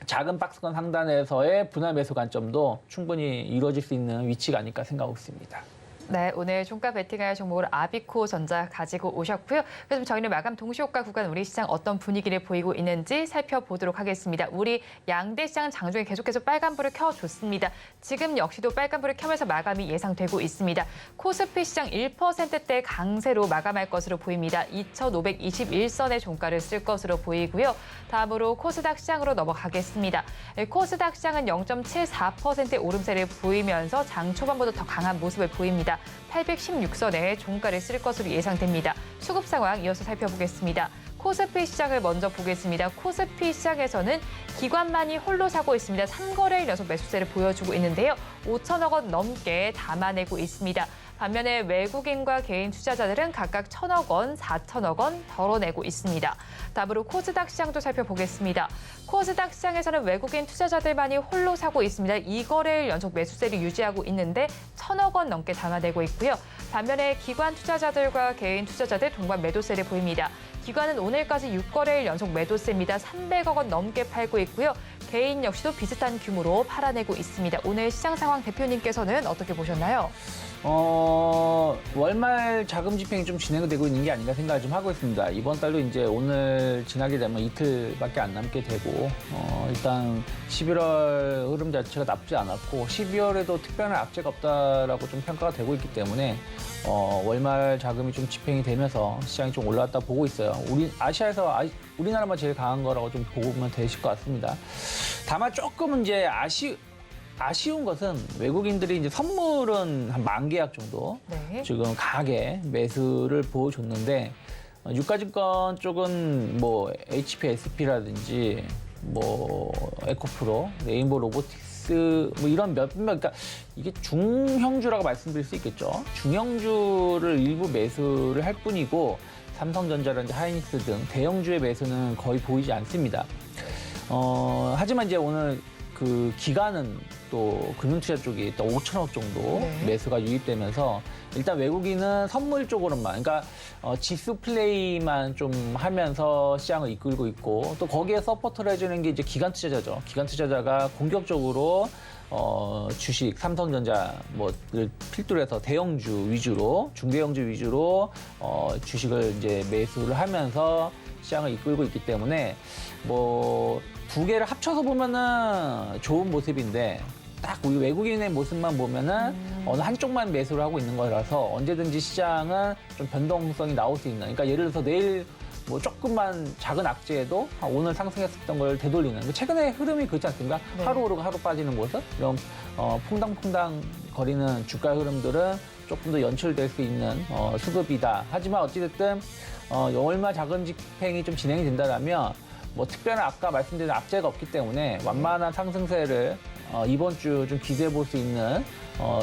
작은 박스권 상단에서의 분할 매수 관점도 충분히 이루어질 수 있는 위치가 아닐까 생각하고 있습니다. 네, 오늘 종가 베팅할 종목을 아비코 전자 가지고 오셨고요. 그래서 저희는 마감 동시효과 구간 우리 시장 어떤 분위기를 보이고 있는지 살펴보도록 하겠습니다. 우리 양대 시장 장중에 계속해서 빨간불을 켜줬습니다. 지금 역시도 빨간불을 켜면서 마감이 예상되고 있습니다. 코스피 시장 1%대 강세로 마감할 것으로 보입니다. 2,521선의 종가를 쓸 것으로 보이고요. 다음으로 코스닥 시장으로 넘어가겠습니다. 코스닥 시장은 0.74%의 오름세를 보이면서 장 초반보다 더 강한 모습을 보입니다. 816선에 종가를 쓸 것으로 예상됩니다. 수급 상황 이어서 살펴보겠습니다. 코스피 시장을 먼저 보겠습니다. 코스피 시장에서는 기관만이 홀로 사고 있습니다. 3거래일 연속 매수세를 보여주고 있는데요. 5천억 원 넘게 담아내고 있습니다. 반면에 외국인과 개인 투자자들은 각각 1,000억 원, 4천억 원 덜어내고 있습니다. 다음으로 코스닥 시장도 살펴보겠습니다. 코스닥 시장에서는 외국인 투자자들만이 홀로 사고 있습니다. 2거래일 연속 매수세를 유지하고 있는데 1,000억 원 넘게 담아내고 있고요. 반면에 기관 투자자들과 개인 투자자들 동반 매도세를 보입니다. 기관은 오늘까지 6거래일 연속 매도세입니다. 300억 원 넘게 팔고 있고요. 개인 역시도 비슷한 규모로 팔아내고 있습니다. 오늘 시장 상황 대표님께서는 어떻게 보셨나요? 월말 자금 집행이 좀 진행되고 있는 게 아닌가 생각을 좀 하고 있습니다. 이번 달도 이제 오늘 지나게 되면 이틀밖에 안 남게 되고, 일단 11월 흐름 자체가 나쁘지 않았고, 12월에도 특별한 악재가 없다라고 좀 평가가 되고 있기 때문에, 월말 자금이 좀 집행이 되면서 시장이 좀 올라왔다 보고 있어요. 아시아에서 우리나라만 제일 강한 거라고 좀 보면 되실 것 같습니다. 다만 조금은 이제 아쉬운 것은 외국인들이 이제 선물은 한 10,000계약 정도 네. 지금 강하게 매수를 보여줬는데 유가증권 쪽은 뭐 HPSP라든지 뭐 에코프로, 레인보우 로보틱스 뭐 이런 몇몇 그러니까 이게 중형주라고 말씀드릴 수 있겠죠. 중형주를 일부 매수를 할 뿐이고 삼성전자라든지 하이닉스 등 대형주의 매수는 거의 보이지 않습니다. 하지만 이제 오늘 그 기간은 또 금융투자 쪽이 또 5천억 정도 네. 매수가 유입되면서 일단 외국인은 선물 쪽으로만 그러니까 지수 플레이만 좀 하면서 시장을 이끌고 있고 또 거기에 서포트를 해주는 게 이제 기관 투자자죠. 기관 투자자가 공격적으로 주식 삼성전자 뭐를 필두로 해서 대형주 위주로 중대형주 위주로 주식을 이제 매수를 하면서 시장을 이끌고 있기 때문에 뭐 두 개를 합쳐서 보면은 좋은 모습인데 딱 우리 외국인의 모습만 보면은 어느 한쪽만 매수를 하고 있는 거라서 언제든지 시장은 좀 변동성이 나올 수 있는. 그러니까 예를 들어서 내일 뭐 조금만 작은 악재에도 오늘 상승했었던 걸 되돌리는. 최근에 흐름이 그렇지 않습니까? 네. 하루 오르고 하루 빠지는 모습 이런 퐁당퐁당 거리는 주가 흐름들은 조금 더 연출될 수 있는 수급이다. 하지만 어찌됐든 월말 자금 집행이 좀 진행이 된다면 뭐 특별한 아까 말씀드린 악재가 없기 때문에 완만한 상승세를 이번 주 좀 기대해 볼 수 있는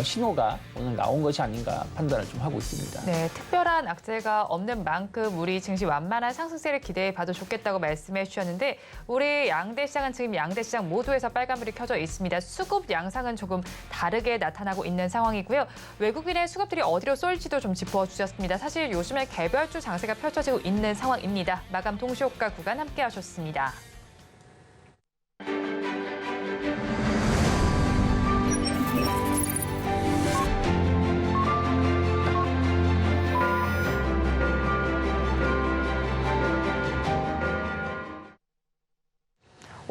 신호가 오늘 나온 것이 아닌가 판단을 좀 하고 있습니다. 네, 특별한 악재가 없는 만큼 우리 증시 완만한 상승세를 기대해 봐도 좋겠다고 말씀해 주셨는데 우리 양대 시장은 지금 양대 시장 모두에서 빨간불이 켜져 있습니다. 수급 양상은 조금 다르게 나타나고 있는 상황이고요. 외국인의 수급들이 어디로 쏠지도 좀 짚어주셨습니다. 사실 요즘에 개별주 장세가 펼쳐지고 있는 상황입니다. 마감 동시효과 구간 함께 하셨습니다.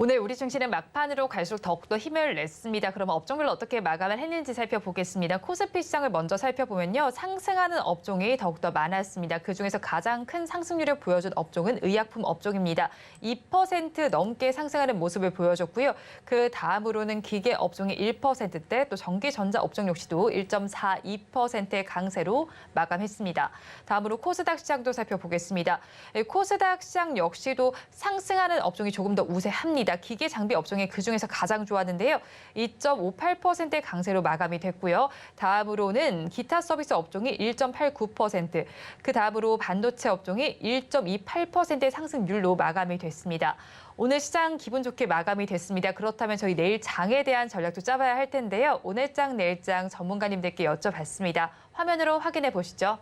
오늘 우리 증시는 막판으로 갈수록 더욱더 힘을 냈습니다. 그럼 업종별로 어떻게 마감을 했는지 살펴보겠습니다. 코스피 시장을 먼저 살펴보면요. 상승하는 업종이 더욱더 많았습니다. 그중에서 가장 큰 상승률을 보여준 업종은 의약품 업종입니다. 2% 넘게 상승하는 모습을 보여줬고요. 그 다음으로는 기계 업종이 1%대, 또 전기전자 업종 역시도 1.42%의 강세로 마감했습니다. 다음으로 코스닥 시장도 살펴보겠습니다. 코스닥 시장 역시도 상승하는 업종이 조금 더 우세합니다. 기계 장비 업종이 그중에서 가장 좋았는데요. 2.58%의 강세로 마감이 됐고요. 다음으로는 기타 서비스 업종이 1.89%, 그 다음으로 반도체 업종이 1.28%의 상승률로 마감이 됐습니다. 오늘 시장 기분 좋게 마감이 됐습니다. 그렇다면 저희 내일 장에 대한 전략도 짜봐야 할 텐데요. 오늘 장, 내일 장 전문가님들께 여쭤봤습니다. 화면으로 확인해 보시죠.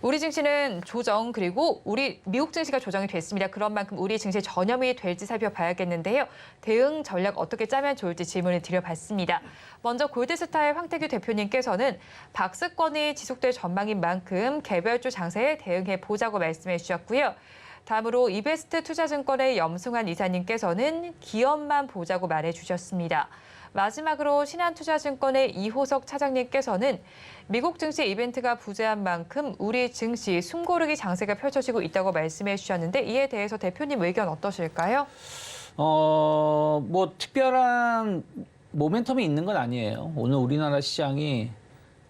우리 증시는 조정, 그리고 우리 미국 증시가 조정이 됐습니다. 그런 만큼 우리 증시 전염이 될지 살펴봐야겠는데요. 대응 전략 어떻게 짜면 좋을지 질문을 드려봤습니다. 먼저 골드스타의 황태규 대표님께서는 박스권이 지속될 전망인 만큼 개별주 장세에 대응해 보자고 말씀해 주셨고요. 다음으로 이베스트 투자증권의 염승환 이사님께서는 기업만 보자고 말해 주셨습니다. 마지막으로 신한투자증권의 이호석 차장님께서는 미국 증시 이벤트가 부재한 만큼 우리 증시 숨고르기 장세가 펼쳐지고 있다고 말씀해 주셨는데 이에 대해서 대표님 의견 어떠실까요? 뭐 특별한 모멘텀이 있는 건 아니에요. 오늘 우리나라 시장이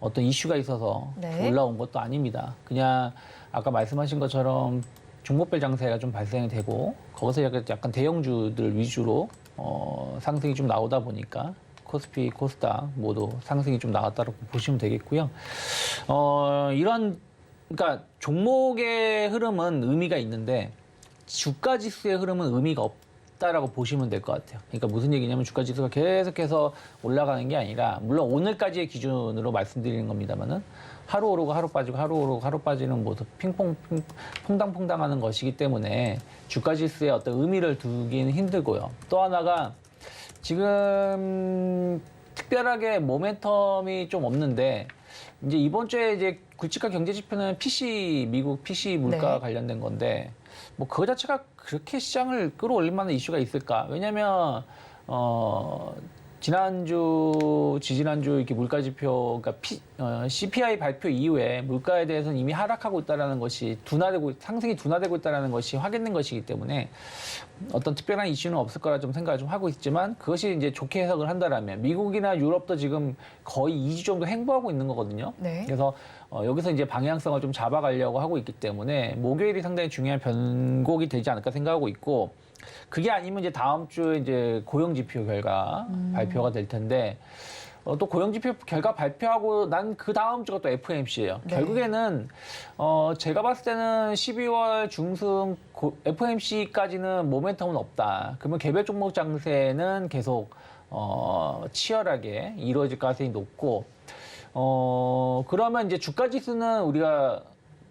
어떤 이슈가 있어서 네. 올라온 것도 아닙니다. 그냥 아까 말씀하신 것처럼 종목별 장세가 좀 발생이 되고 거기서 약간 대형주들 위주로 상승이 좀 나오다 보니까 코스피, 코스닥 모두 상승이 좀 나왔다고 보시면 되겠고요. 그러니까 종목의 흐름은 의미가 있는데 주가 지수의 흐름은 의미가 없다라고 보시면 될 것 같아요. 그러니까 무슨 얘기냐면 주가 지수가 계속해서 올라가는 게 아니라 물론 오늘까지의 기준으로 말씀드리는 겁니다만은 하루 오르고 하루 빠지고 하루 오르고 하루 빠지는 모두 퐁당퐁당 하는 것이기 때문에 주가 지수에 어떤 의미를 두기는 힘들고요. 또 하나가 지금 특별하게 모멘텀이 좀 없는데 이제 이번 주에 이제 굵직한 경제 지표는 미국 PC 물가 네. 관련된 건데 뭐 그거 자체가 그렇게 시장을 끌어올릴 만한 이슈가 있을까? 왜냐면 지지난주 이렇게 물가 지표, 그러니까 CPI 발표 이후에 물가에 대해서는 이미 하락하고 있다라는 것이 상승이 둔화되고 있다라는 것이 확인된 것이기 때문에 어떤 특별한 이슈는 없을 거라 좀 생각을 좀 하고 있지만 그것이 이제 좋게 해석을 한다라면 미국이나 유럽도 지금 거의 2주 정도 행보하고 있는 거거든요. 네. 그래서 여기서 이제 방향성을 좀 잡아가려고 하고 있기 때문에 목요일이 상당히 중요한 변곡이 되지 않을까 생각하고 있고 그게 아니면 이제 다음 주에 이제 고용지표 결과 발표가 될 텐데 또 고용지표 결과 발표하고 난 그 다음 주가 또 FOMC예요. 네. 결국에는 제가 봤을 때는 12월 중순 FOMC까지는 모멘텀은 없다. 그러면 개별 종목 장세는 계속 치열하게 이루어질 가능성이 높고 그러면 이제 주가 지수는 우리가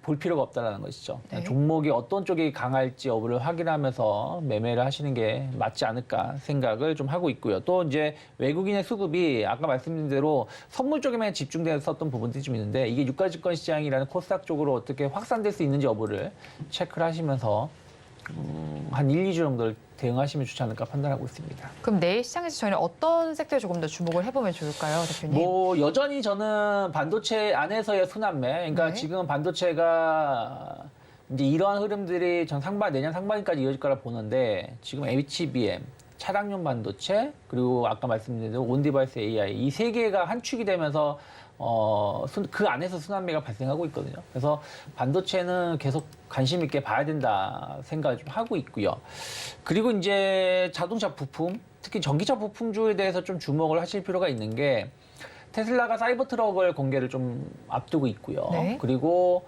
볼 필요가 없다는 것이죠. 네. 종목이 어떤 쪽이 강할지 여부를 확인하면서 매매를 하시는 게 맞지 않을까 생각을 좀 하고 있고요. 또 이제 외국인의 수급이 아까 말씀드린 대로 선물 쪽에만 집중되었던 부분들이 좀 있는데 이게 유가증권 시장이라는 코스닥 쪽으로 어떻게 확산될 수 있는지 여부를 체크를 하시면서 한 1, 2주 정도를 대응하시면 좋지 않을까 판단하고 있습니다. 그럼 내일 시장에서 저희는 어떤 섹터에 조금 더 주목을 해보면 좋을까요, 대표님? 뭐 여전히 저는 반도체 안에서의 순환매, 그러니까 네. 지금 반도체가 이제 이러한 흐름들이 전 내년 상반기까지 이어질 거라 보는데 지금 HBM, 차량용 반도체, 그리고 아까 말씀드린 대로 온디바이스 AI 이 세 개가 한 축이 되면서 그 안에서 순환매가 발생하고 있거든요. 그래서 반도체는 계속 관심 있게 봐야 된다 생각을 좀 하고 있고요. 그리고 이제 자동차 부품, 특히 전기차 부품주에 대해서 좀 주목을 하실 필요가 있는 게 테슬라가 사이버 트럭을 공개를 좀 앞두고 있고요. 네. 그리고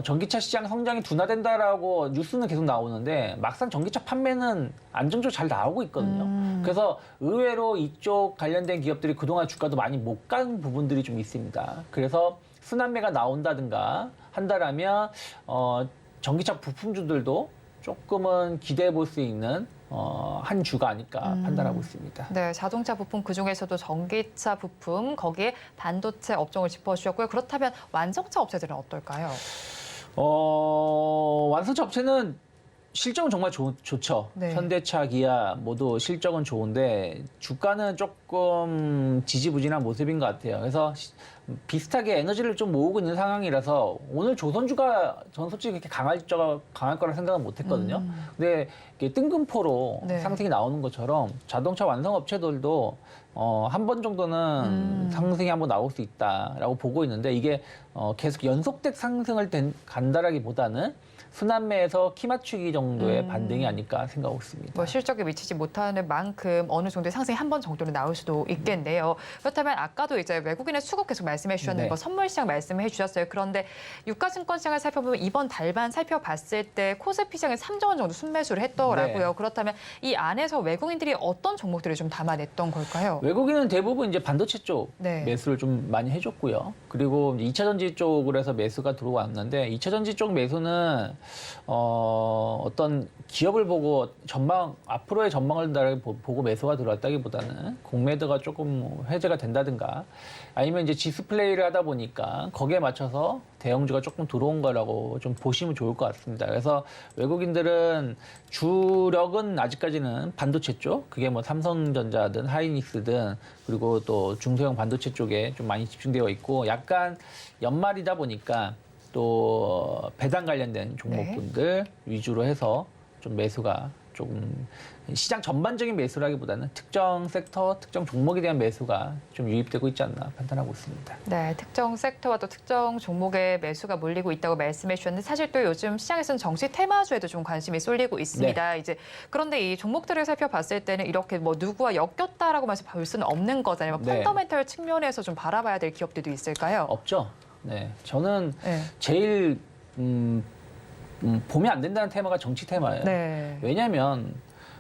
전기차 시장 성장이 둔화된다라고 뉴스는 계속 나오는데 막상 전기차 판매는 안정적으로 잘 나오고 있거든요. 그래서 의외로 이쪽 관련된 기업들이 그동안 주가도 많이 못 간 부분들이 좀 있습니다. 그래서 순환매가 나온다든가 한다라면 전기차 부품주들도 조금은 기대해 볼 수 있는 한 주가 아닐까 판단하고 있습니다. 네, 자동차 부품 그중에서도 전기차 부품 거기에 반도체 업종을 짚어주셨고요. 그렇다면 완성차 업체들은 어떨까요? 완성차 업체는 실적은 정말 좋죠. 네. 현대차, 기아 모두 실적은 좋은데 주가는 조금 지지부진한 모습인 것 같아요. 그래서 비슷하게 에너지를 좀 모으고 있는 상황이라서 오늘 조선주가 전 솔직히 그렇게 강할 거라 생각은 못 했거든요. 근데 이게 뜬금포로 네. 상승이 나오는 것처럼 자동차 완성 업체들도 한 번 정도는 상승이 한번 나올 수 있다라고 보고 있는데 이게 계속 연속된 상승을 간다라기보다는 순환매에서 키 맞추기 정도의 반등이 아닐까 생각하고 있습니다. 뭐 실적에 미치지 못하는 만큼 어느 정도의 상승이 한 번 정도는 나올 수도 있겠네요. 그렇다면 아까도 이제 외국인의 수급 계속 말씀해 주셨는 네. 거 선물 시장 말씀해 주셨어요. 그런데 유가증권 시장을 살펴보면 이번 달만 살펴봤을 때 코스피 시장에 3조 원 정도 순매수를 했더라고요. 네. 그렇다면 이 안에서 외국인들이 어떤 종목들을 좀 담아냈던 걸까요? 외국인은 대부분 이제 반도체 쪽 네. 매수를 좀 많이 해줬고요. 그리고 이제 2차 전지 쪽으로 해서 매수가 들어왔는데 2차 전지 쪽 매수는 어떤 기업을 보고 앞으로의 전망을 보고 매수가 들어왔다기보다는 공매도가 조금 해제가 된다든가 아니면 이제 디스플레이를 하다 보니까 거기에 맞춰서 대형주가 조금 들어온 거라고 좀 보시면 좋을 것 같습니다. 그래서 외국인들은 주력은 아직까지는 반도체 쪽, 그게 뭐 삼성전자든 하이닉스든 그리고 또 중소형 반도체 쪽에 좀 많이 집중되어 있고 약간 연말이다 보니까 또 배당 관련된 종목군들 위주로 해서 좀 매수가 조금 시장 전반적인 매수라기보다는 특정 섹터, 특정 종목에 대한 매수가 좀 유입되고 있지 않나 판단하고 있습니다. 네, 특정 섹터와 또 특정 종목의 매수가 몰리고 있다고 말씀해 주셨는데 사실 또 요즘 시장에서는 정치 테마주에도 좀 관심이 쏠리고 있습니다. 이제 그런데 이 종목들을 살펴봤을 때는 이렇게 뭐 누구와 엮였다라고만 볼 수는 없는 거잖아요. 네. 펀더멘털 측면에서 좀 바라봐야 될 기업들도 있을까요? 없죠. 네, 저는 네. 제일 보면 안 된다는 테마가 정치 테마예요. 네. 왜냐하면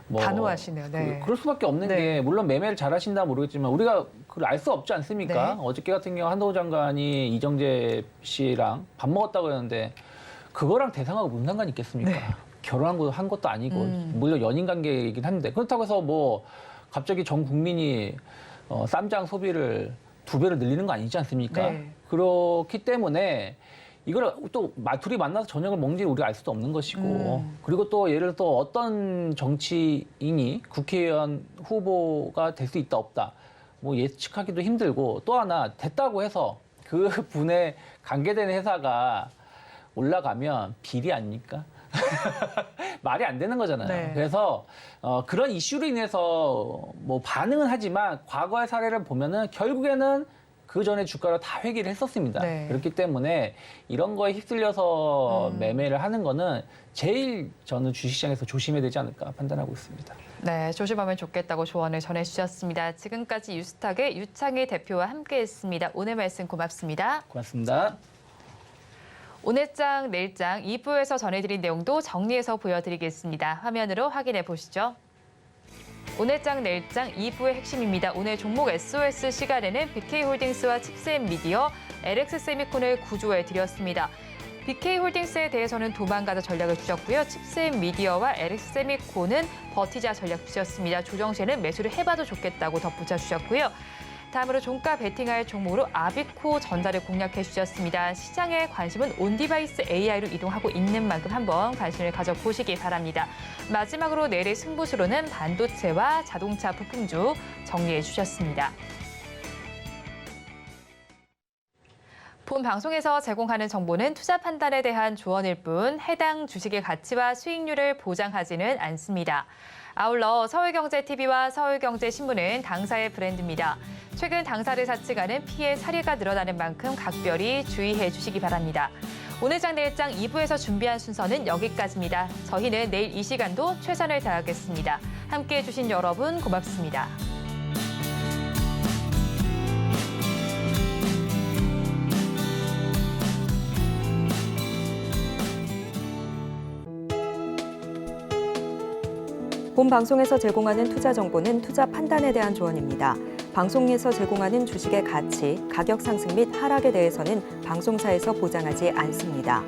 뭐 단호하시네요. 네. 그럴 수밖에 없는 네. 게 물론 매매를 잘하신다 모르겠지만 우리가 그걸 알 수 없지 않습니까? 네. 어저께 같은 경우 한동훈 장관이 이정재 씨랑 밥 먹었다고 했는데 그거랑 대상하고 무슨 상관이 있겠습니까? 네. 결혼한 것도 아니고 물론 연인 관계이긴 한데 그렇다고 해서 뭐 갑자기 전 국민이 쌈장 소비를 2배로 늘리는 거 아니지 않습니까? 네. 그렇기 때문에 이걸 또 둘이 만나서 저녁을 먹는지 우리가 알 수도 없는 것이고 그리고 또 예를 들어 어떤 정치인이 국회의원 후보가 될 수 있다 없다 뭐 예측하기도 힘들고 또 하나 됐다고 해서 그 분에 관계되는 회사가 올라가면 비리 아닙니까? 말이 안 되는 거잖아요. 네. 그래서 그런 이슈로 인해서 뭐 반응은 하지만 과거의 사례를 보면은 결국에는 그 전에 주가를 다 회귀를 했었습니다. 네. 그렇기 때문에 이런 거에 휩쓸려서 매매를 하는 거는 제일 저는 주식시장에서 조심해야 되지 않을까 판단하고 있습니다. 네, 조심하면 좋겠다고 조언을 전해주셨습니다. 지금까지 유스탁의 유창희 대표와 함께했습니다. 오늘 말씀 고맙습니다. 고맙습니다. 오늘장, 내일장 2부에서 전해드린 내용도 정리해서 보여드리겠습니다. 화면으로 확인해 보시죠. 오늘장, 내일장 2부의 핵심입니다. 오늘 종목 SOS 시간에는 BK홀딩스와 칩스앤미디어, LX세미콘을 구조해 드렸습니다. BK홀딩스에 대해서는 도망가자 전략을 주셨고요. 칩스앤미디어와 LX세미콘은 버티자 전략 주셨습니다. 조정세는 매수를 해봐도 좋겠다고 덧붙여 주셨고요. 다음으로 종가 베팅할 종목으로 아비코 전자를 공략해 주셨습니다. 시장의 관심은 온디바이스 AI로 이동하고 있는 만큼 한번 관심을 가져보시기 바랍니다. 마지막으로 내일의 승부수로는 반도체와 자동차 부품주 정리해 주셨습니다. 본 방송에서 제공하는 정보는 투자 판단에 대한 조언일 뿐 해당 주식의 가치와 수익률을 보장하지는 않습니다. 아울러 서울경제TV와 서울경제신문은 당사의 브랜드입니다. 최근 당사를 사측하는 피해 사례가 늘어나는 만큼 각별히 주의해 주시기 바랍니다. 오늘장 내일장 2부에서 준비한 순서는 여기까지입니다. 저희는 내일 이 시간도 최선을 다하겠습니다. 함께해 주신 여러분 고맙습니다. 본 방송에서 제공하는 투자 정보는 투자 판단에 대한 조언입니다. 방송에서 제공하는 주식의 가치, 가격 상승 및 하락에 대해서는 방송사에서 보장하지 않습니다.